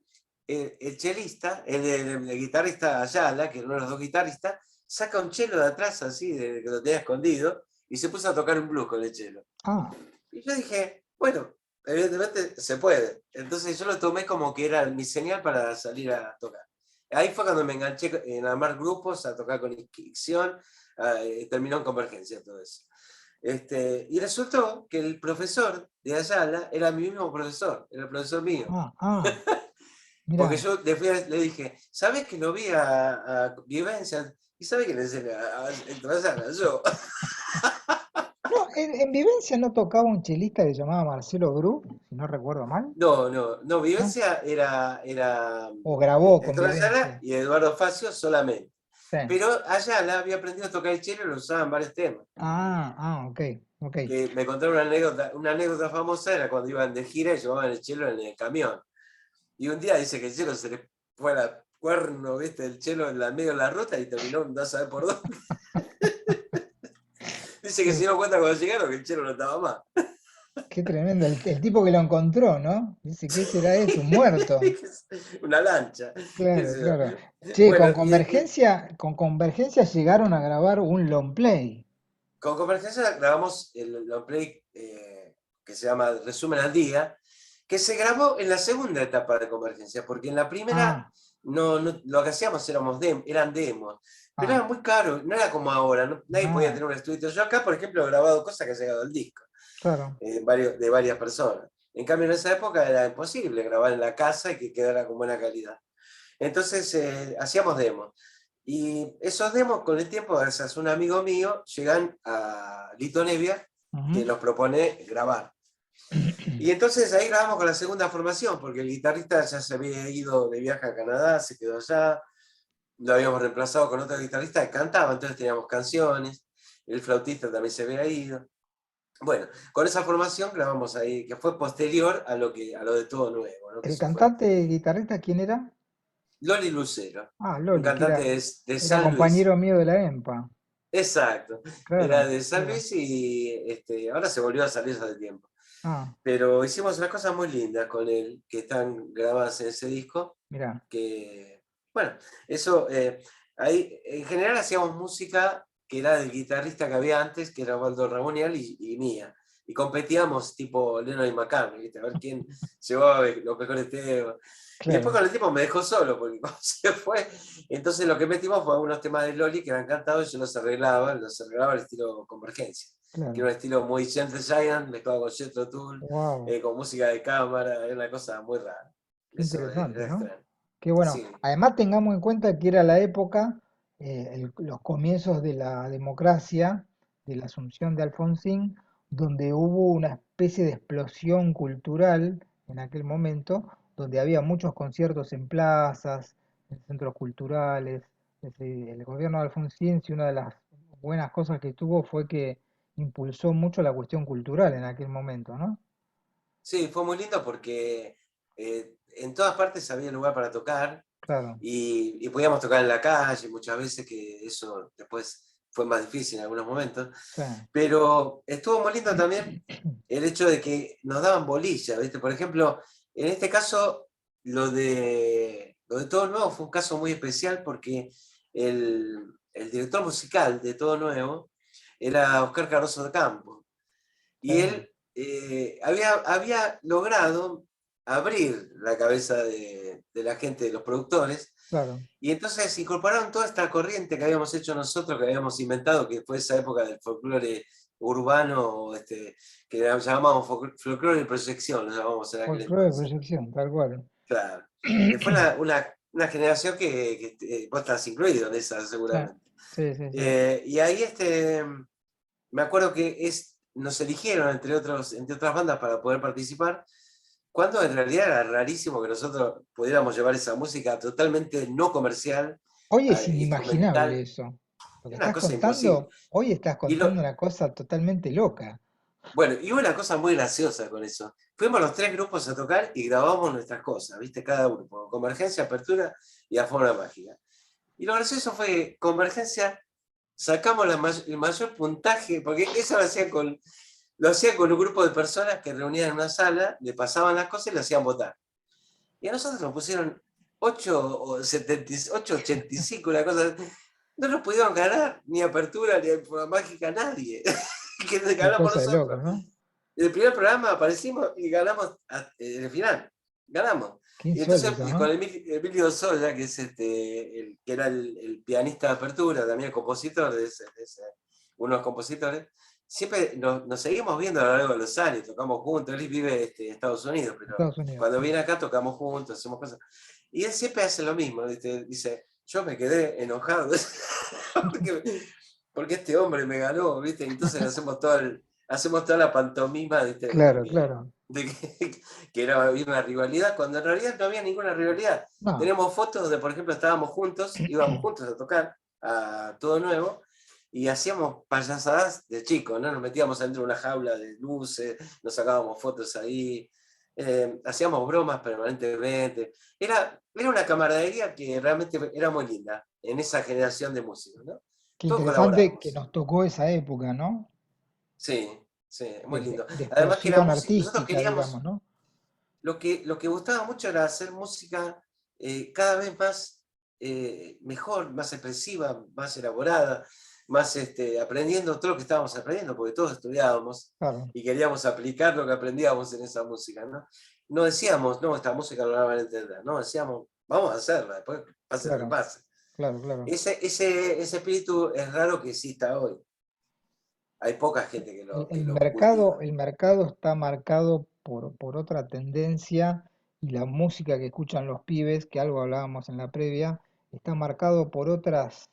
B: el chelista, el guitarrista Ayala, que era uno de los dos guitarristas, saca un chelo de atrás así, que lo tenía escondido, y se puso a tocar un blues con el chelo.
A: Ah,
B: Y yo dije, bueno, evidentemente se puede. Entonces yo lo tomé como que era mi señal para salir a tocar. Ahí fue cuando me enganché en armar grupos, a tocar con Icción, terminó en Convergencia todo eso. Y resultó que el profesor de Ayala era mi mismo profesor, era el profesor mío. Porque
A: mira.
B: yo le dije, ¿sabes que lo vi a Vivencia? ¿Y sabes que le enseñé a Ayala? Yo.
A: No, en Vivencia no tocaba un chelista que se llamaba Marcelo Bru, si no recuerdo mal,
B: No, no, no,
A: ¿no?
B: Vivencia era
A: O grabó con
B: Héctor Ayala
A: Vivencia.
B: y Eduardo Facio solamente.
A: Sí.
B: Pero Ayala había aprendido a tocar el cello y lo usaba en varios temas.
A: Ok, ok.
B: Que me contaron una anécdota famosa, era cuando iban de gira y llevaban el cello en el camión. Y un día dice que el cello se le fue a la cuerno, ¿viste? El cello en la medio de la ruta y terminó no sabe por dónde. Dice que se
A: Qué,
B: dio cuenta cuando llegaron que el cello no estaba más.
A: qué tremendo. El tipo que lo encontró, ¿no? Dice, ¿qué será eso? Un muerto.
B: Una lancha, qué
A: Claro,
B: sé yo.
A: claro. Che,
B: Bueno,
A: Con Convergencia llegaron a grabar un long play.
B: con Convergencia grabamos el long play que se llama Resumen al Día, que se grabó en la segunda etapa de Convergencia, porque en la primera
A: Ah,
B: lo que hacíamos eran demos, pero
A: ah,
B: era muy caro, no era como ahora, nadie podía
A: no,
B: tener un estudio. Yo acá, por ejemplo, he grabado cosas que han llegado al disco,
A: claro.
B: de varias personas. En cambio, en esa época era imposible grabar en la casa y que quedara con buena calidad. Entonces hacíamos demos. Y esos demos con el tiempo, gracias a un amigo mío, llegan a Lito Nevia, que
A: Ujú.
B: nos propone grabar. Y entonces ahí grabamos con la segunda formación, porque el guitarrista ya se había ido de viaje a Canadá, se quedó allá, lo habíamos reemplazado con otro guitarrista que cantaba, entonces teníamos canciones, el flautista también se había ido. Bueno, con esa formación grabamos ahí, que fue posterior a lo de Todo Nuevo, ¿no? Que
A: ¿El
B: eso fue
A: cantante guitarrista quién era?
B: Loli Lucero,
A: Ah,
B: un
A: Loli, que
B: cantante
A: era,
B: de
A: era
B: San Luis.
A: compañero mío de la EMPA.
B: Exacto, era
A: Claro,
B: de San
A: claro.
B: Luis y ahora se volvió a salir hace tiempo.
A: Ah,
B: Pero hicimos unas cosas muy lindas con él, que están grabadas en ese disco,
A: mira,
B: que, bueno, eso, ahí en general hacíamos música que era del guitarrista que había antes, que era Waldo Rabonial y mía. Y competíamos tipo Lennon y McCartney, ¿viste? A ver quién llevaba los mejores temas. Y después
A: claro,
B: con el tiempo me dejó solo, porque cuando se fue, entonces lo que metimos fue algunos temas de Loli que eran cantados y yo los arreglaba al estilo Convergencia, que era
A: claro.
B: un estilo muy Gentle Giant, mezclado con Jethro Tull,
A: Wow,
B: con música de cámara, era una cosa muy rara.
A: qué
B: Eso
A: interesante,
B: era
A: ¿no?
B: extraño.
A: Qué bueno.
B: Sí,
A: Además tengamos en cuenta que era la época, los comienzos de la democracia, de la asunción de Alfonsín, donde hubo una especie de explosión cultural en aquel momento, donde había muchos conciertos en plazas, en centros culturales. Es decir, el gobierno de Alfonsín, sí, una de las buenas cosas que tuvo fue que impulsó mucho la cuestión cultural en aquel momento, ¿no?
B: sí, fue muy lindo porque en todas partes había lugar para tocar
A: Claro,
B: y podíamos tocar en la calle muchas veces, que eso después fue más difícil en algunos momentos.
A: sí.
B: Pero estuvo muy lindo también el hecho de que nos daban bolilla, ¿viste? Por ejemplo, en este caso, lo de Todo Nuevo fue un caso muy especial porque el director musical de Todo Nuevo era Oscar Caroso de Campos. Y
A: Sí,
B: él había logrado abrir la cabeza de la gente, de los productores,
A: claro.
B: y entonces incorporaron toda esta corriente que habíamos hecho nosotros, que habíamos inventado, que fue esa época del folclore urbano, que llamábamos folclore de proyección, lo llamábamos en aquel
A: Folclore de
B: entonces.
A: proyección, tal cual.
B: Claro. Fue una generación que vos estás incluido en esa,
A: Sí,
B: seguramente.
A: sí, sí, sí.
B: Y ahí me acuerdo que nos eligieron entre otras bandas para poder participar, cuando en realidad era rarísimo que nosotros pudiéramos llevar esa música totalmente no comercial,
A: Hoy es inimaginable
B: instrumental,
A: eso. Lo que
B: una
A: estás
B: cosa imposible.
A: contando, hoy estás
B: Y lo,
A: contando una cosa totalmente loca.
B: bueno, y hubo una cosa muy graciosa con eso. Fuimos los tres grupos a tocar y grabamos nuestras cosas, ¿viste? Cada grupo, Convergencia, Apertura y A Forma Mágica. Y lo gracioso fue que Convergencia sacamos el mayor puntaje, porque eso lo hacían con un grupo de personas que reunían en una sala, le pasaban las cosas y le hacían votar. Y a nosotros nos pusieron 8,85, una cosa. No nos pudieron ganar ni Apertura ni Forma Mágica nadie. Que
A: Qué
B: ganamos
A: cosa de loco,
B: nosotros.
A: ¿no?
B: En el primer programa aparecimos y ganamos en el final. Ganamos.
A: Qué
B: Y entonces
A: insólito,
B: con
A: ¿no?
B: Emilio Soya, que es que era el pianista de Apertura, también el compositor uno de los compositores, siempre nos seguimos viendo a lo largo de los años, tocamos juntos. Él vive en Estados Unidos, pero
A: Estados Unidos,
B: cuando
A: sí.
B: viene acá tocamos juntos, hacemos cosas. Y él siempre hace lo mismo, ¿viste? Dice, yo me quedé enojado porque este hombre me ganó, ¿viste? Y entonces hacemos toda la pantomima, ¿viste?
A: Claro, claro.
B: De que era una rivalidad, cuando en realidad no había ninguna rivalidad.
A: No,
B: Tenemos fotos donde, por ejemplo, estábamos juntos, íbamos juntos a tocar a Todo Nuevo, y hacíamos payasadas de chicos, ¿no? Nos metíamos dentro de una jaula de luces, nos sacábamos fotos ahí, hacíamos bromas permanentemente. Era una camaradería que realmente era muy linda en esa generación de músicos, ¿no?
A: qué
B: Todos
A: interesante que
B: colaboramos.
A: nos tocó esa época, ¿no?
B: Sí, sí, muy lindo.
A: De
B: Además que
A: explosión
B: nosotros
A: artística, digamos,
B: queríamos,
A: ¿no?
B: lo que gustaba mucho era hacer música cada vez más mejor, más expresiva, más elaborada, más aprendiendo todo lo que estábamos aprendiendo, porque todos estudiábamos
A: Claro,
B: y queríamos aplicar lo que aprendíamos en esa música, ¿no? No decíamos, no, esta música no la van a entender, no, decíamos, vamos a hacerla, después pase lo que
A: claro,
B: pase.
A: claro, claro.
B: Ese espíritu es raro que exista hoy. Hay poca gente que
A: El,
B: que lo cultiva.
A: el mercado está marcado por otra tendencia y la música que escuchan los pibes, que algo hablábamos en la previa, está marcado por otros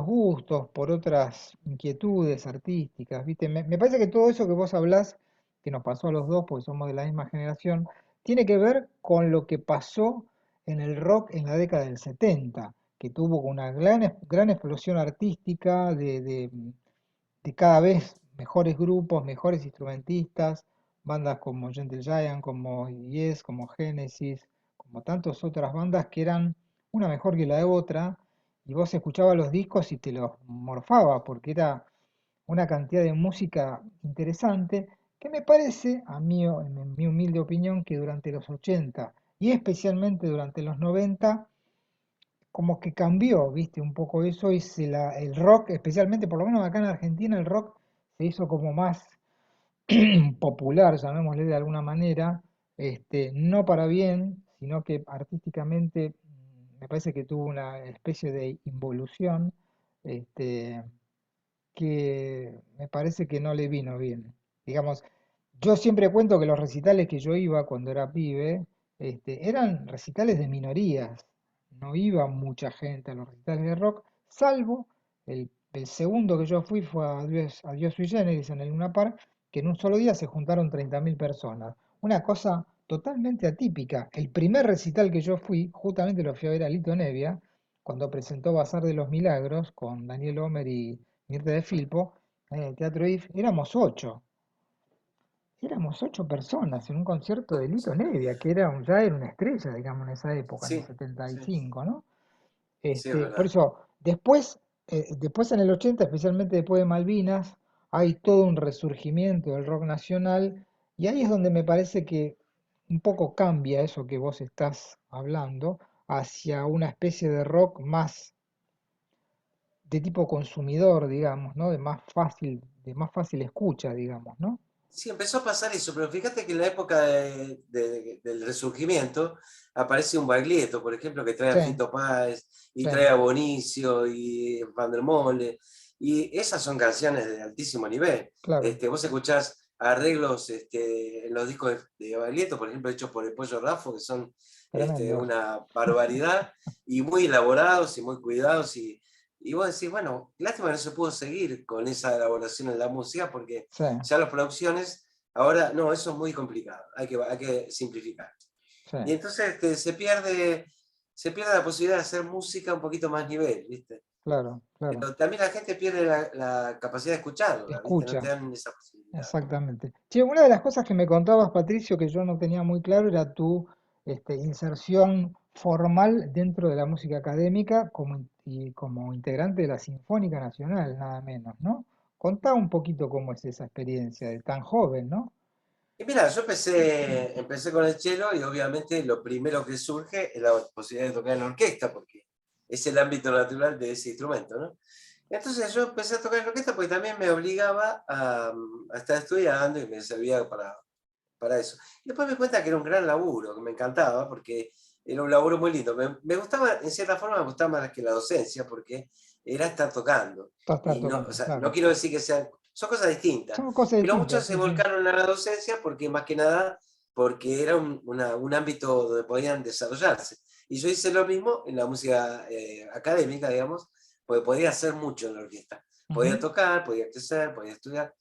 A: gustos, por otras inquietudes artísticas, ¿viste? Me parece que todo eso que vos hablás, que nos pasó a los dos, porque somos de la misma generación, tiene que ver con lo que pasó en el rock en la década del 70, que tuvo una gran explosión artística de cada vez mejores grupos, mejores instrumentistas, bandas como Gentle Giant, como Yes, como Genesis, como tantas otras bandas que eran una mejor que la de otra, y vos escuchabas los discos y te los morfaba, porque era una cantidad de música interesante, que me parece, en mi humilde opinión, que durante los 80 y especialmente durante los 90, como que cambió, viste, un poco eso, y el rock, especialmente, por lo menos acá en Argentina, el rock se hizo como más popular, llamémosle de alguna manera, no para bien, sino que artísticamente me parece que tuvo una especie de involución, este, que me parece que no le vino bien. Digamos, yo siempre cuento que los recitales que yo iba cuando era pibe, eran recitales de minorías, no iba mucha gente a los recitales de rock, salvo el segundo que yo fui fue a Dios Sui Generis en el Luna Park, que en un solo día se juntaron 30.000 personas. Una cosa totalmente atípica. El primer recital que yo fui, justamente lo fui a ver a Lito Nevia, cuando presentó Bazar de los Milagros con Daniel Homer y Mirta de Filpo, en el Teatro IF, éramos ocho personas en un concierto de Lito Nevia, que ya era una estrella, digamos, en esa época, en el
B: Sí, sí,
A: 75, ¿no?
B: sí, es
A: Por
B: verdad.
A: eso, después en el 80, especialmente después de Malvinas, hay todo un resurgimiento del rock nacional, y ahí es donde me parece que un poco cambia eso que vos estás hablando, hacia una especie de rock más de tipo consumidor, digamos, ¿no? De más fácil escucha, digamos, ¿no?
B: Sí, empezó a pasar eso, pero fíjate que en la época del Resurgimiento aparece un Baglietto, por ejemplo, que trae a
A: Sí,
B: Fito Páez y
A: sí,
B: trae a Bonicio y Van der Mole, y esas son canciones de altísimo nivel.
A: claro,
B: Vos escuchás arreglos en los discos de Baglietto, por ejemplo, hechos por el Pollo Rafo, que son
A: tremendos.
B: una barbaridad, y muy elaborados y muy cuidados, y y vos decís, bueno, lástima que no se pudo seguir con esa elaboración en la música, porque
A: Sí,
B: ya las producciones, ahora, no, eso es muy complicado, hay que simplificar.
A: sí,
B: Y entonces se pierde la posibilidad de hacer música un poquito más nivel, ¿viste?
A: claro, claro.
B: Pero también la gente pierde la capacidad de escucharla, ¿viste? No te
A: Escucha,
B: dan esa posibilidad.
A: exactamente. Che, una de las cosas que me contabas, Patricio, que yo no tenía muy claro, era tu inserción formal dentro de la música académica y como integrante de la Sinfónica Nacional, nada menos, ¿no? Contá un poquito cómo es esa experiencia de tan joven, ¿no?
B: Y mira, yo empecé con el cello y obviamente lo primero que surge es la posibilidad de tocar en la orquesta, porque es el ámbito natural de ese instrumento, ¿no? Entonces yo empecé a tocar en la orquesta porque también me obligaba a estar estudiando y me servía para eso. Y después me di cuenta que era un gran laburo, que me encantaba, porque era un laburo muy lindo. Me gustaba, en cierta forma, me gustaba más que la docencia, porque era estar tocando.
A: Estar
B: Y no, o
A: tocando,
B: sea, no
A: claro.
B: quiero decir que sean, son cosas distintas,
A: Son cosas
B: pero
A: distintas,
B: muchos se
A: sí, sí.
B: volcaron a la docencia porque más que nada, porque era un ámbito donde podían desarrollarse. Y yo hice lo mismo en la música académica, digamos, porque podía hacer mucho en la orquesta. Podía
A: Ujú.
B: tocar, podía crecer, podía estudiar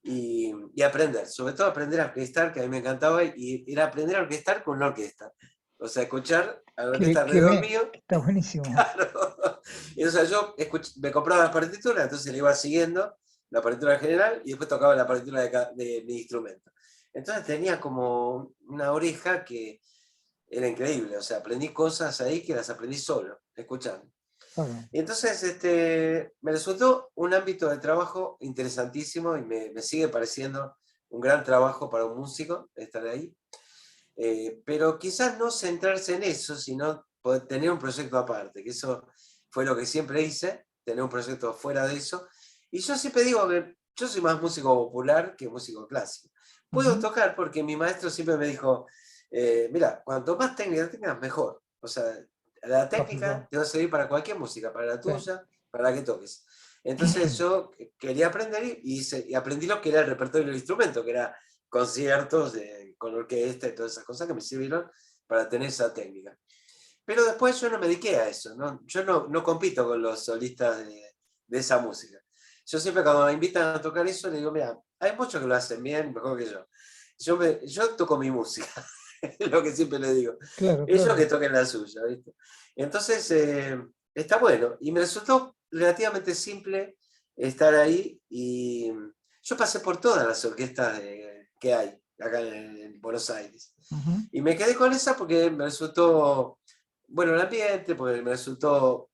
B: y aprender, sobre todo aprender a orquestar, que a mí me encantaba, y era aprender a orquestar con una orquesta. O sea, escuchar a la orquesta alrededor mío,
A: Está buenísimo.
B: claro. Y, o sea, yo me compraba las partituras, entonces le iba siguiendo la partitura general y después tocaba la partitura de mi instrumento. Entonces tenía como una oreja que era increíble, o sea, aprendí cosas ahí que las aprendí solo, escuchando.
A: Claro.
B: Y entonces me resultó un ámbito de trabajo interesantísimo y me sigue pareciendo un gran trabajo para un músico estar ahí. Pero quizás no centrarse en eso, sino poder tener un proyecto aparte, que eso fue lo que siempre hice, tener un proyecto fuera de eso. Y yo siempre digo que yo soy más músico popular que músico clásico. Puedo
A: Ujú.
B: tocar porque mi maestro siempre me dijo, mira, cuanto más técnica tengas, mejor. O sea, la técnica
A: Lógico.
B: te va a servir para cualquier música, para la
A: Sí.
B: tuya, para la que toques. Entonces yo quería aprender y aprendí lo que era el repertorio del instrumento, que era conciertos con orquesta y todas esas cosas que me sirvieron para tener esa técnica. Pero después yo no me dediqué a eso, ¿no? Yo no compito con los solistas de esa música. Yo siempre cuando me invitan a tocar eso, le digo, mira, hay muchos que lo hacen bien, mejor que yo. Yo toco mi música, es lo que siempre le digo.
A: Claro,
B: Ellos que
A: claro.
B: toquen la suya, ¿viste? Entonces, está bueno. Y me resultó relativamente simple estar ahí y yo pasé por todas las orquestas que hay acá en Buenos Aires.
A: Ujú.
B: Y me quedé con esa porque me resultó bueno el ambiente, porque me resultó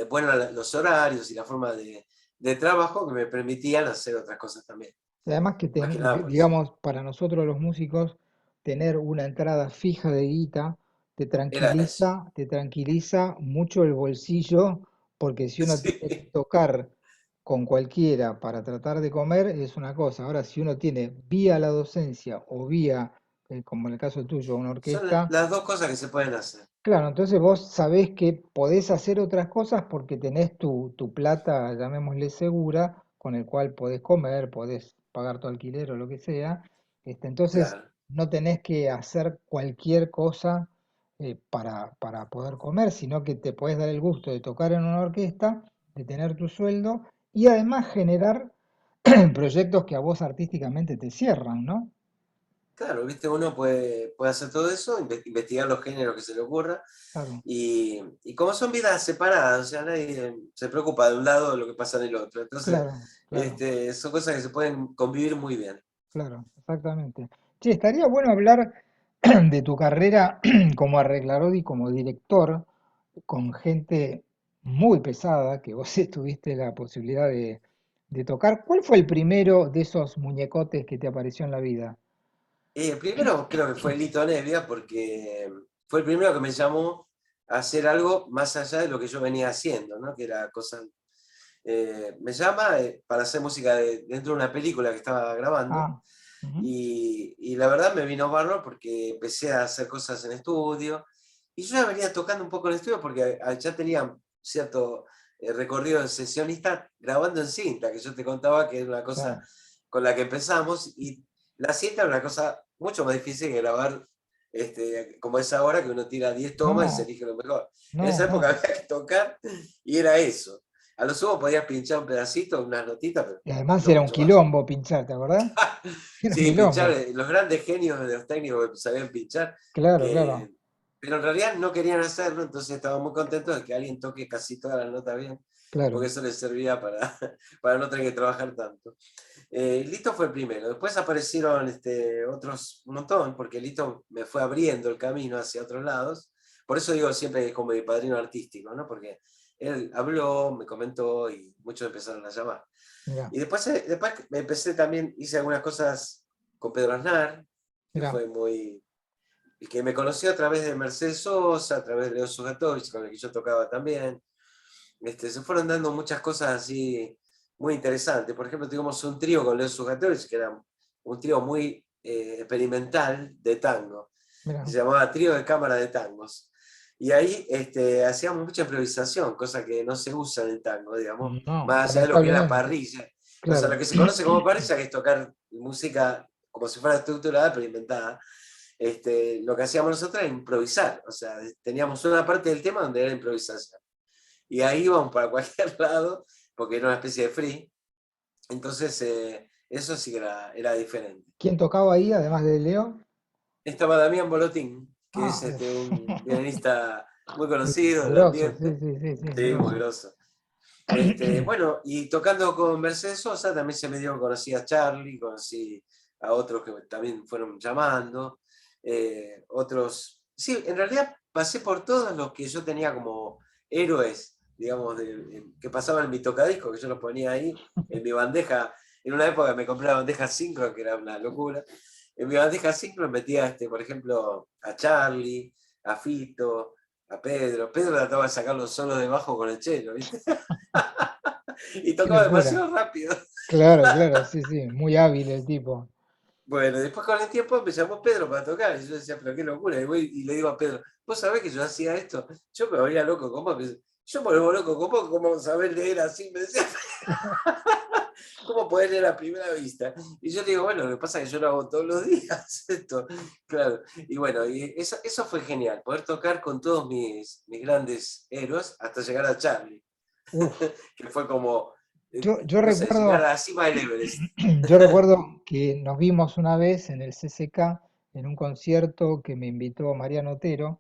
B: bueno los horarios y la forma de trabajo que me permitían hacer otras cosas también.
A: Y además
B: Más que nada por eso.
A: digamos, para nosotros los músicos, tener una entrada fija de guita
B: Era eso.
A: te tranquiliza mucho el bolsillo, porque si uno tiene que
B: Sí.
A: tocar con cualquiera para tratar de comer, es una cosa. Ahora, si uno tiene vía la docencia o vía, como en el caso tuyo, una
B: Son
A: orquesta,
B: las dos cosas que se pueden hacer.
A: claro, entonces vos sabés que podés hacer otras cosas porque tenés tu plata, llamémosle segura, con el cual podés comer, podés pagar tu alquiler o lo que sea. Entonces
B: Claro.
A: no tenés que hacer cualquier cosa para poder comer, sino que te podés dar el gusto de tocar en una orquesta, de tener tu sueldo y además generar proyectos que a vos artísticamente te cierran, ¿no?
B: Claro, viste, uno puede hacer todo eso, investigar los géneros que se le ocurra,
A: Claro,
B: y como son vidas separadas, o sea, nadie se preocupa de un lado de lo que pasa en el otro. Entonces,
A: claro, claro.
B: son cosas que se pueden convivir muy bien.
A: Claro, exactamente. Che, estaría bueno hablar de tu carrera como arreglador y como director con gente muy pesada que vos tuviste la posibilidad de tocar. ¿Cuál fue el primero de esos muñecotes que te apareció en la vida?
B: Primero creo que fue Lito Nevia, porque fue el primero que me llamó a hacer algo más allá de lo que yo venía haciendo, ¿no? Que era cosa. Me llama para hacer música dentro de una película que estaba grabando.
A: Ah, ujú,
B: Y la verdad me vino barro porque empecé a hacer cosas en estudio. Y yo ya venía tocando un poco en estudio porque ya tenía cierto recorrido de sesionista grabando en cinta, que yo te contaba que era una
A: sí.
B: cosa con la que empezamos. Y la cinta era una cosa mucho más difícil que grabar como es ahora, que uno tira 10 tomas y se
A: No,
B: elige lo mejor. En
A: no,
B: esa época
A: no.
B: había que tocar y era eso. A lo sumo podías pinchar un pedacito, unas notitas, pero
A: Y además
B: no
A: era un
B: mucho más.
A: quilombo pinchar, ¿te acordás? Era un
B: Sí, pinchar,
A: quilombo.
B: los grandes genios de los técnicos que sabían pinchar,
A: Claro, claro,
B: que, pero en realidad no querían hacerlo, entonces estaban muy contentos de que alguien toque casi todas las notas bien, porque
A: claro.
B: eso les servía para, para no tener que trabajar tanto. Lito fue el primero, después aparecieron otros un montón, porque Lito me fue abriendo el camino hacia otros lados, por eso digo siempre que es como mi padrino artístico, ¿no? Porque él habló, me comentó y muchos empezaron a llamar.
A: Mirá,
B: Y después me empecé también, hice algunas cosas con Pedro Aznar, que
A: mirá.
B: fue muy... Y que me conoció a través de Mercedes Sosa, a través de Leo Sujatovich, con el que yo tocaba también. Se fueron dando muchas cosas así muy interesantes. Por ejemplo, tuvimos un trío con Leo Sujatovich, que era un trío muy experimental de tango, que
A: Mirá,
B: se llamaba Trío de Cámara de Tangos. Y ahí hacíamos mucha improvisación, cosa que no se usa en el tango, digamos,
A: no,
B: más allá de lo que es la
A: lamentablemente,
B: parrilla. O sea, lo
A: claro.
B: que se conoce como parrilla, que es tocar música como si fuera estructurada, pero inventada. Lo que hacíamos nosotros era improvisar, o sea, teníamos una parte del tema donde era improvisación. Y ahí íbamos para cualquier lado, porque era una especie de free. Entonces, eso sí que era diferente.
A: ¿Quién tocaba ahí, además de Leo?
B: Estaba Damián Bolotín, que es
A: Ah,
B: un pianista muy
A: sí,
B: conocido del
A: grosso, sí,
B: ambiente.
A: sí, sí, sí,
B: Sí, muy
A: grosso.
B: grosso. Bueno, y tocando con Mercedes Sosa también se me dio, conocí a Charlie, conocí a otros que también fueron llamando, otros, sí, en realidad pasé por todos los que yo tenía como héroes, digamos, que pasaban en mi tocadisco, que yo los ponía ahí, en mi bandeja, en una época me compré la bandeja 5 que era una locura, en mi bandeja 5 me metía, por ejemplo, a Charlie, a Fito, a Pedro trataba de sacar los solos de bajo con el chelo, ¿viste? Y
A: Qué
B: tocaba
A: locura.
B: demasiado rápido.
A: Claro, claro, sí, sí, muy hábil el tipo.
B: Bueno, después con el tiempo me llamó Pedro para tocar. Y yo decía, pero qué locura. Y, voy, y le digo a Pedro, ¿vos sabés que yo hacía esto? Yo me volvía loco con vos. Yo me vuelvo loco con vos, ¿cómo sabés leer así? Me decía, ¿cómo podés leer a primera vista? Y yo le digo, bueno, lo que pasa es que yo lo hago todos los días, esto. Claro. Y bueno, y eso fue genial, poder tocar con todos mis grandes héroes hasta llegar a Charlie,
A: Uf.
B: que fue como,
A: Yo
B: no sé, llegar a
A: recuerdo,
B: la cima del Everest.
A: yo recuerdo que nos vimos una vez en el CCK en un concierto que me invitó Mariano Otero,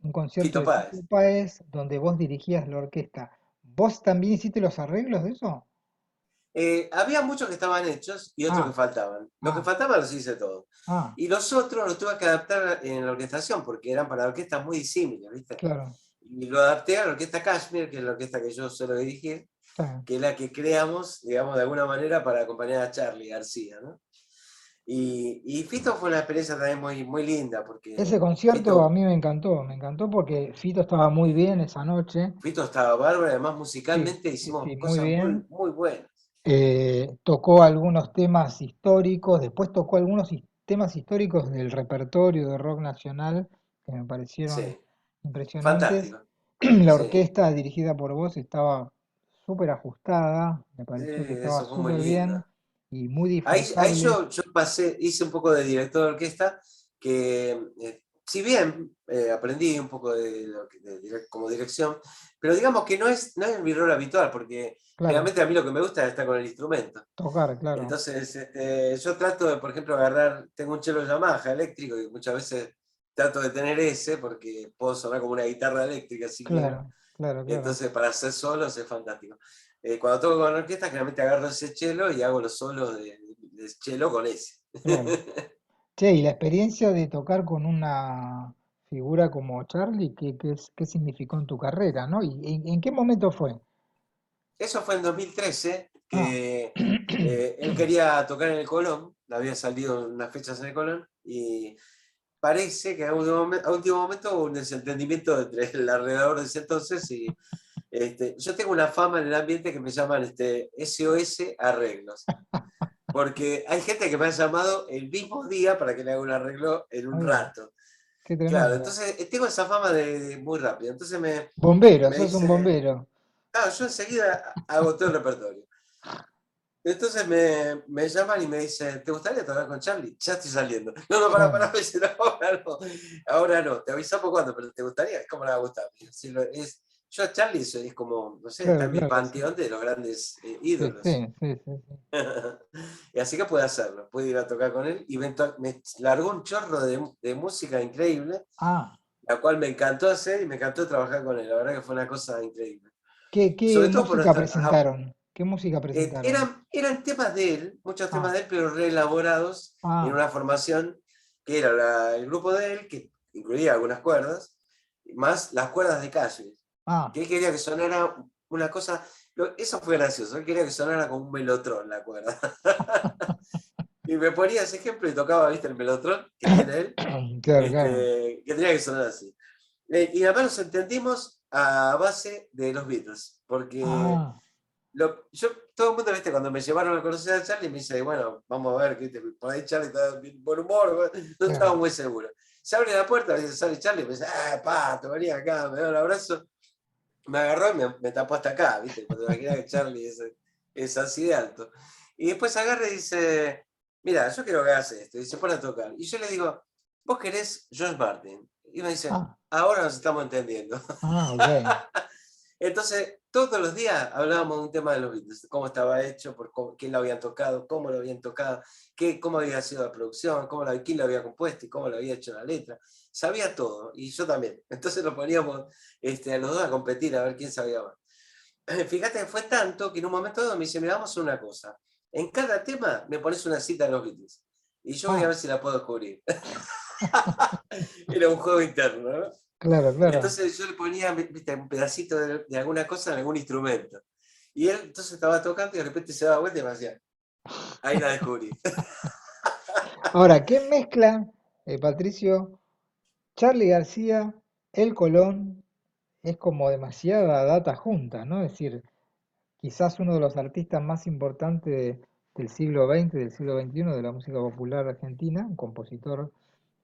A: un concierto
B: Fito
A: de Fito
B: Páez.
A: Páez donde vos dirigías la orquesta. ¿Vos también hiciste los arreglos de eso?
B: Había muchos que estaban hechos y otros que
A: Ah,
B: faltaban. Los que
A: ah,
B: faltaban los hice todos.
A: ah,
B: Y los otros los tuve que adaptar en la orquestación porque eran para orquestas muy disímiles, ¿viste?
A: claro,
B: Y lo adapté a la orquesta Kashmir, que es la orquesta que yo suelo dirigir,
A: está bien.
B: que es la que creamos, digamos, de alguna manera para acompañar a Charlie García, ¿no? Y Fito fue una experiencia también muy, muy linda porque
A: Ese concierto a
B: Fito,
A: mí me encantó porque Fito estaba muy bien esa noche.
B: Fito estaba bárbaro, además
A: Sí,
B: musicalmente
A: sí,
B: hicimos
A: sí, muy
B: cosas muy,
A: bien.
B: muy buenas.
A: Tocó algunos temas históricos, después tocó algunos temas históricos del repertorio de rock nacional que me parecieron
B: Sí,
A: impresionantes.
B: fantástico.
A: La
B: Sí,
A: orquesta dirigida por vos estaba súper ajustada, me pareció que estaba
B: eso fue muy
A: súper bien
B: lindo.
A: y muy
B: Ahí
A: disfrutable.
B: yo pasé, hice un poco de director de orquesta, que si bien aprendí un poco como dirección, pero digamos que no es mi rol habitual, porque
A: Claro,
B: generalmente a mí lo que me gusta es estar con el instrumento.
A: tocar, claro.
B: Entonces, yo trato de, por ejemplo, agarrar, tengo un cello Yamaha eléctrico y muchas veces trato de tener ese porque puedo sonar como una guitarra eléctrica si quiero.
A: Claro, claro, claro.
B: Entonces, para hacer solos es fantástico. Cuando toco con orquesta, generalmente agarro ese cello y hago los solos de cello con ese.
A: Claro. Che, y la experiencia de tocar con una figura como Charlie, ¿qué significó en tu carrera, ¿no? ¿Y en qué momento fue?
B: Eso fue en 2013,
A: Ah,
B: que él quería tocar en el Colón, había salido unas fechas en el Colón, y parece que a último momento hubo un desentendimiento entre el alrededor de ese entonces y yo tengo una fama en el ambiente que me llaman SOS Arreglos. Porque hay gente que me ha llamado el mismo día para que le haga un arreglo en un
A: oiga,
B: rato.
A: qué
B: Claro,
A: tremendo.
B: entonces tengo esa fama de muy rápido. Entonces
A: Bombero,
B: me
A: sos un
B: dice,
A: bombero.
B: ah, yo enseguida hago todo el repertorio. Entonces me llaman y me dicen, ¿te gustaría tocar con Charlie? Ya estoy saliendo. No, no,
A: Claro,
B: me dicen, ahora no, ahora no. Te avisamos cuándo, pero ¿te gustaría? ¿Cómo le va a gustar? Sí, yo a Charlie es como, no sé, está
A: Claro,
B: en mi
A: claro, sí.
B: panteón de los grandes
A: Sí,
B: ídolos.
A: sí, sí, sí, sí.
B: Y así que pude hacerlo, pude ir a tocar con él y me largó un chorro de música increíble,
A: Ah,
B: la cual me encantó hacer y me encantó trabajar con él. La verdad que fue una cosa increíble.
A: ¿qué
B: Sobre todo por
A: música
B: nuestra...
A: presentaron? ¿Qué música presentaron?
B: eran temas de él, muchos temas
A: Ah,
B: de él, pero reelaborados en
A: ah,
B: una formación que era el grupo de él, que incluía algunas cuerdas, más las cuerdas de Calle,
A: ah.
B: que él quería que sonara una cosa, eso fue gracioso, él quería que sonara como un melotrón la cuerda. Y me ponía ese ejemplo y tocaba, viste, el melotrón que tiene él,
A: Claro, claro.
B: que tenía que sonar así. Y además nos entendimos a base de los Beatles, porque
A: Ah,
B: todo el mundo, viste, cuando me llevaron a conocer a Charlie, me dice, bueno, vamos a ver, ¿viste? Por ahí Charlie está de buen humor, no estaba
A: claro.
B: muy seguro. Se abre la puerta, dice, sale Charlie, me dice, Pato, vení acá, me da un abrazo, me agarró y me tapó hasta acá, viste, cuando imaginás que Charlie es así de alto. Y después agarra y dice, mira, yo quiero que hagas esto, y se pone a tocar. Y yo le digo, vos querés George Martin. Y me dice,
A: Ah,
B: ahora nos estamos entendiendo.
A: ah, ok.
B: Entonces, todos los días hablábamos de un tema de los Beatles, cómo estaba hecho, quién lo habían tocado, cómo lo habían tocado, cómo había sido la producción, quién lo había compuesto y cómo lo había hecho la letra. Sabía todo, y yo también. Entonces nos poníamos a los dos a competir a ver quién sabía más. Fíjate que fue tanto que en un momento dado me dice, mira, vamos a hacer una cosa. En cada tema me pones una cita de los Beatles. Y yo voy a
A: Ah,
B: ver si la puedo descubrir. Era un juego interno, ¿no?
A: claro, claro.
B: Entonces yo le ponía, viste, un pedacito de alguna cosa en algún instrumento. Y él entonces estaba tocando y de repente se daba vuelta y me decía, ahí la descubrí.
A: Ahora, ¿qué mezcla, Patricio? Charly García, El Colón, es como demasiada data junta, ¿no? Es decir, quizás uno de los artistas más importantes del siglo XX, del siglo XXI, de la música popular argentina, un compositor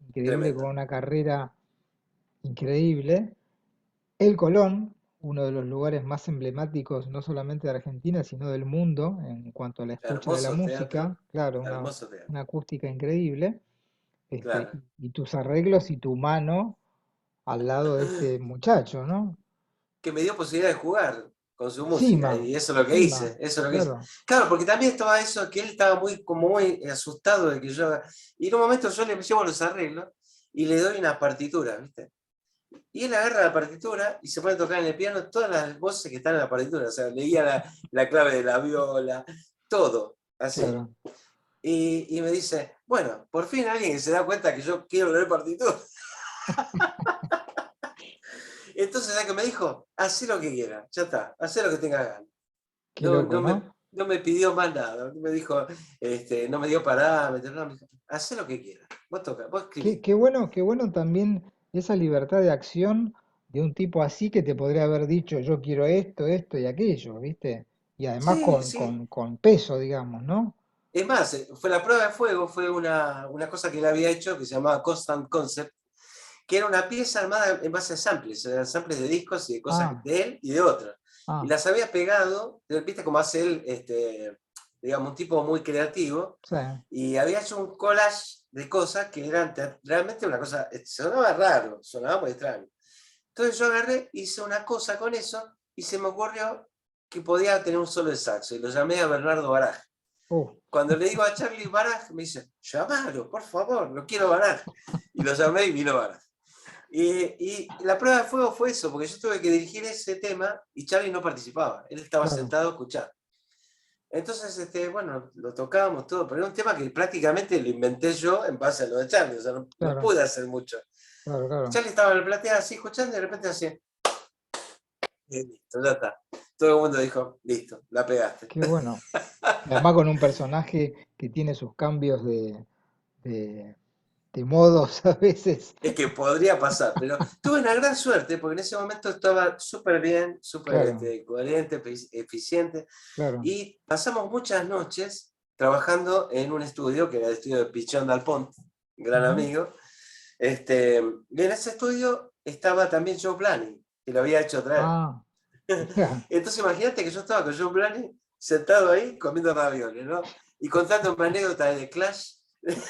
A: increíble con
B: Tremendo.
A: una carrera increíble. El Colón, uno de los lugares más emblemáticos no solamente de Argentina, sino del mundo en cuanto a la escucha de la
B: Hermoso
A: música,
B: teatro,
A: claro,
B: hermoso teatro.
A: una acústica increíble,
B: Claro.
A: y tus arreglos y tu mano al lado de este muchacho, ¿no?
B: Que me dio posibilidad de jugar con su música
A: Encima,
B: y eso es lo que hice,
A: encima,
B: eso es lo que hice.
A: claro.
B: Claro, porque también estaba eso, que él estaba muy asustado de que yo... Y en un momento yo le llevo los arreglos y le doy una partitura, ¿viste? Y él agarra la partitura y se pone a tocar en el piano todas las voces que están en la partitura, o sea, leía la clave de la viola, todo, así.
A: Claro,
B: Y me dice, bueno, por fin alguien se da cuenta que yo quiero leer partitura. Entonces, ¿sabes qué me dijo? Hacé lo que quieras, ya está, hacé lo que tengas ganas.
A: qué
B: No,
A: loco, ¿no?
B: no me pidió más nada, no me dijo, no me dio parámetros, no, me dijo, hacé lo que quieras, vos toca, vos escribí.
A: Qué bueno también esa libertad de acción de un tipo así que te podría haber dicho yo quiero esto, esto y aquello, ¿viste? Y además
B: Sí, sí.
A: con peso, digamos, ¿no?
B: Es más, fue la prueba de fuego, fue una cosa que él había hecho que se llamaba Constant Concept, que era una pieza armada en base a samples, eran samples de discos y de cosas
A: Ah,
B: de él y de otros. Y
A: ah,
B: las había pegado, viste cómo hace él, digamos, un tipo muy creativo,
A: sí,
B: y había hecho un collage de cosas que eran realmente una cosa, sonaba raro, sonaba muy extraño. Entonces yo agarré, hice una cosa con eso, y se me ocurrió que podía tener un solo de saxo, y lo llamé a Bernardo Baraj.
A: uh,
B: Cuando le digo a Charlie Baraj, me dice, llamalo, por favor, lo quiero Baraj. Y lo llamé y vino Baraj. Y la prueba de fuego fue eso, porque yo tuve que dirigir ese tema y Charlie no participaba, él estaba
A: claro,
B: sentado a escuchar. Entonces, bueno, lo tocábamos todo, pero era un tema que prácticamente lo inventé yo en base a lo de Charlie, o sea, no
A: claro,
B: pude hacer mucho.
A: claro, claro.
B: Charlie estaba en la platea así escuchando y de repente así, listo, ya está. Todo el mundo dijo, listo, la pegaste.
A: Qué bueno. Y además con un personaje que tiene sus cambios de, de modos a veces.
B: Es que podría pasar, pero tuve una gran suerte porque en ese momento estaba súper bien, súper
A: Claro,
B: coherente, eficiente,
A: claro.
B: y pasamos muchas noches trabajando en un estudio, que era el estudio de Pichón Dalpont, gran
A: Ujú.
B: amigo. Y en ese estudio estaba también Joe Blaney, que lo había hecho traer.
A: Ah, mira,
B: Entonces imagínate que yo estaba con Joe Blaney sentado ahí comiendo ravioles, ¿no? Y contándome anécdotas de Clash.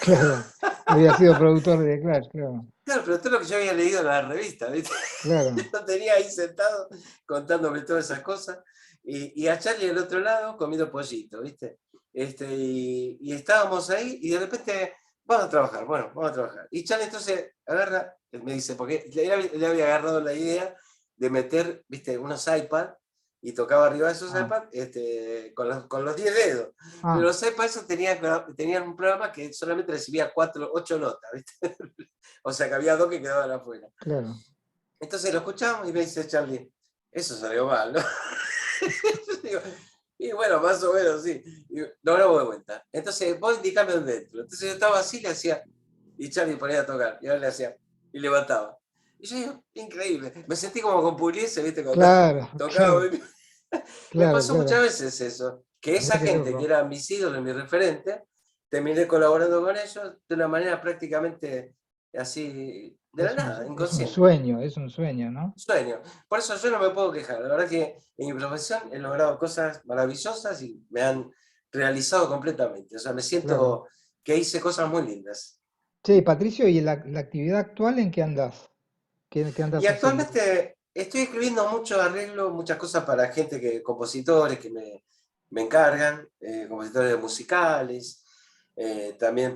A: claro. Había sido productor de Clash, claro.
B: Claro, pero todo lo que yo había leído en la revista, ¿viste?
A: Claro.
B: Lo tenía ahí sentado contándome todas esas cosas. Y a Charlie al otro lado comiendo pollito, ¿viste? Y estábamos ahí y de repente, vamos a trabajar, bueno, vamos a trabajar. Y Charlie entonces agarra, él me dice, porque le había agarrado la idea de meter, ¿viste? Unos iPads y tocaba arriba de esos
A: Ah,
B: iPads con los 10 dedos. Pero
A: ah,
B: los iPads esos tenían un programa que solamente recibía 8 notas, ¿viste? O sea que había dos que quedaban afuera.
A: claro.
B: Entonces lo escuchamos y me dice Charlie, eso salió mal, ¿no? Digo, y bueno, más o menos, sí. Y no lo de vuelta. Entonces, vos indicame dónde entro. Entonces yo estaba así, le hacía, y Charlie ponía a tocar, y ahora le hacía, y levantaba. Y yo digo, increíble. Me sentí como con Pugliese, ¿viste? Cuando
A: Claro,
B: tocaba.
A: claro,
B: Me
A: claro,
B: pasó muchas
A: claro.
B: veces eso, que
A: Mirá
B: esa
A: qué
B: gente que
A: loco.
B: era mis ídolos, mi referente, terminé colaborando con ellos de una manera prácticamente así, de la nada,
A: Es un
B: inconsciente.
A: sueño, es un sueño, ¿no?
B: Sueño. Por eso yo no me puedo quejar. La verdad que en mi profesión he logrado cosas maravillosas y me han realizado completamente. O sea, me
A: Claro.
B: siento que hice cosas muy lindas.
A: Che, Patricio, ¿y la actividad actual en qué andás? ¿Qué
B: Y
A: andás haciendo?
B: actualmente estoy escribiendo mucho arreglo, muchas cosas para gente compositores que me encargan, compositores musicales, también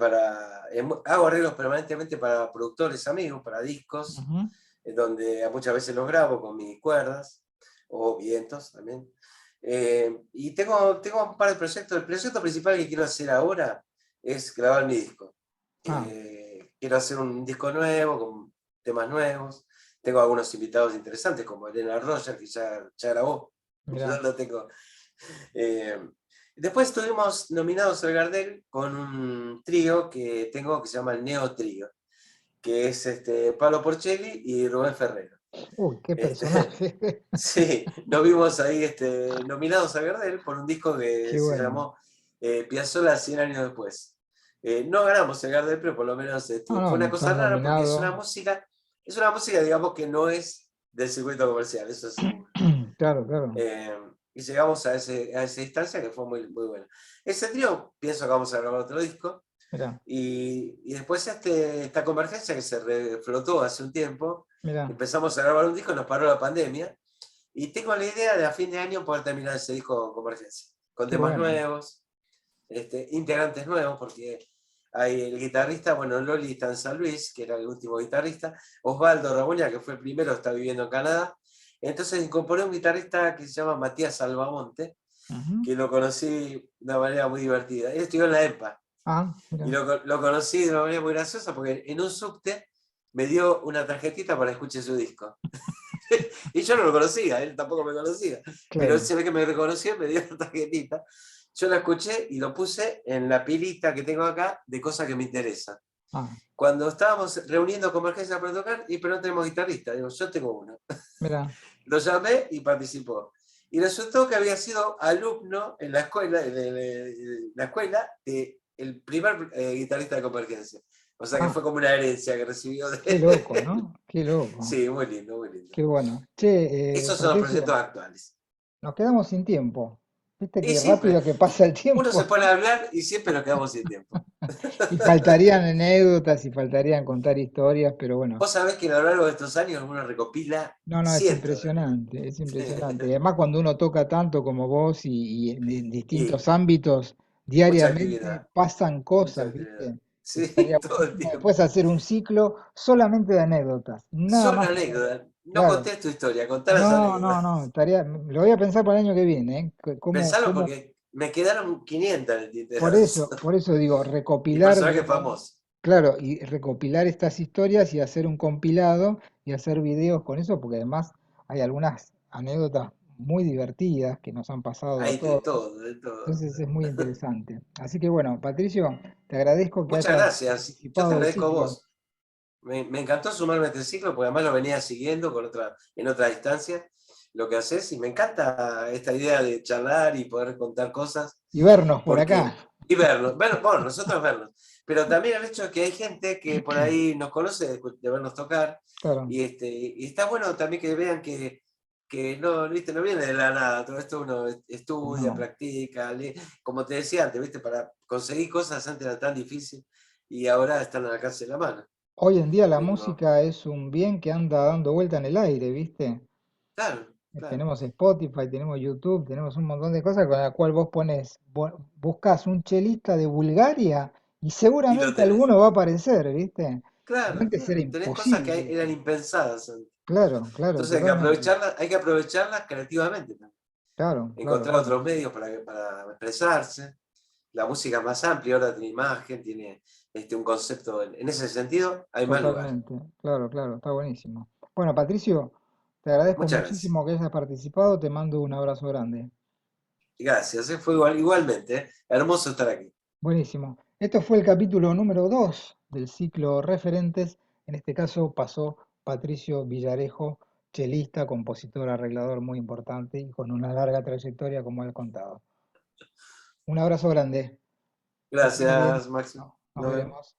B: hago arreglos permanentemente para productores amigos, para discos,
A: Ujú.
B: donde muchas veces los grabo con mis cuerdas o vientos también. Y tengo un par de proyectos. El proyecto principal que quiero hacer ahora es grabar mi disco.
A: Ah,
B: Quiero hacer un disco nuevo, con temas nuevos. Tengo algunos invitados interesantes, como Elena Roger, que ya grabó. Ya
A: mirá.
B: lo tengo. Eh, Después estuvimos nominados al Gardel con un trío que tengo que se llama el Neo Trío, que es Pablo Porcelli y Rubén Ferrero.
A: Uy, qué
B: Este,
A: personaje.
B: sí, nos vimos ahí nominados a Gardel por un disco que
A: Qué
B: se
A: bueno.
B: llamó Piazzolla 100 años después. No ganamos el Gardel, pero por lo menos
A: No,
B: fue
A: no,
B: una
A: no
B: cosa
A: están
B: rara porque
A: nominados.
B: es una música, digamos, que no es del circuito comercial, eso es seguro.
A: Claro, claro.
B: Eh, y llegamos a esa instancia que fue muy, muy buena. Ese trío, pienso que vamos a grabar otro disco.
A: Mirá,
B: Y después esta convergencia que se reflotó hace un tiempo,
A: mirá.
B: empezamos a grabar un disco, nos paró la pandemia, y tengo la idea de a fin de año poder terminar ese disco con convergencia, con
A: Qué
B: temas
A: bueno.
B: nuevos, integrantes nuevos, porque hay el guitarrista, bueno, Loli está en San Luis, que era el último guitarrista, Osvaldo Rabuña, que fue el primero, está viviendo en Canadá. Entonces incorporé un guitarrista que se llama Matías Salvamonte,
A: Ujú.
B: que lo conocí de una manera muy divertida. Él estudió en la EPA,
A: Ah,
B: y
A: mirá.
B: lo conocí de una manera muy graciosa porque en un subte me dio una tarjetita para escuchar su disco. Y yo no lo conocía, él tampoco me conocía. Pero él
A: Claro.
B: se ve que me reconoció y me dio la tarjetita. Yo la escuché y lo puse en la pilita que tengo acá de cosas que me interesan.
A: Ah,
B: Cuando estábamos reuniendo Convergencia para tocar, pero no tenemos guitarrista, digo, yo tengo uno.
A: mirá.
B: Lo llamé y participó. Y resultó que había sido alumno en la escuela, la escuela del primer guitarrista de Convergencia. O sea que
A: Ah,
B: fue como una herencia que recibió
A: qué loco, ¿no? Qué loco.
B: Sí, muy lindo, muy lindo.
A: Qué bueno. Che,
B: Esos son los proyectos
A: Patricio,
B: actuales.
A: nos quedamos sin tiempo. Viste
B: Y
A: qué
B: siempre,
A: rápido que pasa el
B: uno se
A: tiempo.
B: pone a hablar y siempre nos quedamos sin tiempo.
A: Y faltarían anécdotas y faltarían contar historias, pero bueno.
B: Vos sabés que a lo largo de estos años uno recopila
A: No, no, es
B: cientos de
A: impresionante, es impresionante. Y
B: anécdotas.
A: además cuando uno toca tanto como vos y en
B: Y
A: distintos ámbitos,
B: mucha
A: diariamente
B: actividad,
A: pasan
B: mucha
A: cosas,
B: actividad.
A: ¿viste?
B: Sí,
A: Estaría
B: todo el
A: buenísimo
B: tiempo.
A: después hacer un ciclo solamente de anécdotas, nada
B: Son
A: más que anécdotas.
B: anécdotas. No
A: Claro.
B: conté tu historia, contá las
A: No, no,
B: anécdotas.
A: no, lo voy a pensar para el año que viene, ¿eh?
B: Pensalo porque me quedaron 500 en el tintero de eso.
A: Por eso digo,
B: Y
A: recopilar,
B: personajes famosos.
A: claro, y recopilar estas historias y hacer un compilado y hacer videos con eso, porque además hay algunas anécdotas muy divertidas que nos han pasado a
B: Hay de
A: todos,
B: todo, de todo.
A: entonces es muy interesante. Así que bueno, Patricio, te agradezco que
B: Muchas
A: hayas
B: gracias. Yo te
A: participado del
B: agradezco a
A: ciclo.
B: vos. Me encantó sumarme a este ciclo porque además lo venía siguiendo en otra distancia, lo que haces, y me encanta esta idea de charlar y poder contar cosas,
A: Y vernos por acá.
B: porque, y vernos, bueno, nosotros vernos, pero también el hecho de que hay gente que por ahí nos conoce de vernos tocar,
A: Claro,
B: y está bueno también que vean que no, ¿viste? No viene de la nada, todo esto uno estudia,
A: no.
B: practica, lee, como te decía antes, ¿viste? Para conseguir cosas antes era tan difícil y ahora están al alcance de la mano.
A: Hoy en día la
B: Pero,
A: música es un bien que anda dando vuelta en el aire, ¿viste?
B: claro, claro.
A: Tenemos Spotify, tenemos YouTube, tenemos un montón de cosas con la cual vos buscas un chelista de Bulgaria y
B: Y lo
A: seguramente
B: tenés.
A: alguno va a aparecer, ¿viste? Y
B: Claro,
A: antes era
B: claro. Tenés cosas que
A: imposible
B: eran
A: eso.
B: impensadas antes.
A: Claro, claro,
B: Entonces
A: totalmente.
B: hay que aprovecharlas creativamente también.
A: Claro, claro,
B: Encontrar
A: claro.
B: otros medios para expresarse. La música es más amplia, ahora tiene imagen, tiene un concepto. En ese sentido, hay más lugar.
A: Totalmente. Claro, claro, está buenísimo. Bueno, Patricio, te agradezco
B: Muchas gracias.
A: muchísimo que hayas participado, te mando un abrazo grande.
B: Gracias, fue igualmente. Hermoso estar aquí.
A: Buenísimo. Esto fue el capítulo número 2 del ciclo Referentes. En este caso pasó Patricio Villarejo, chelista, compositor, arreglador muy importante y con una larga trayectoria como él contado. Un abrazo grande. Que estés muy bien.
B: Gracias, Máximo.
A: Nos veremos.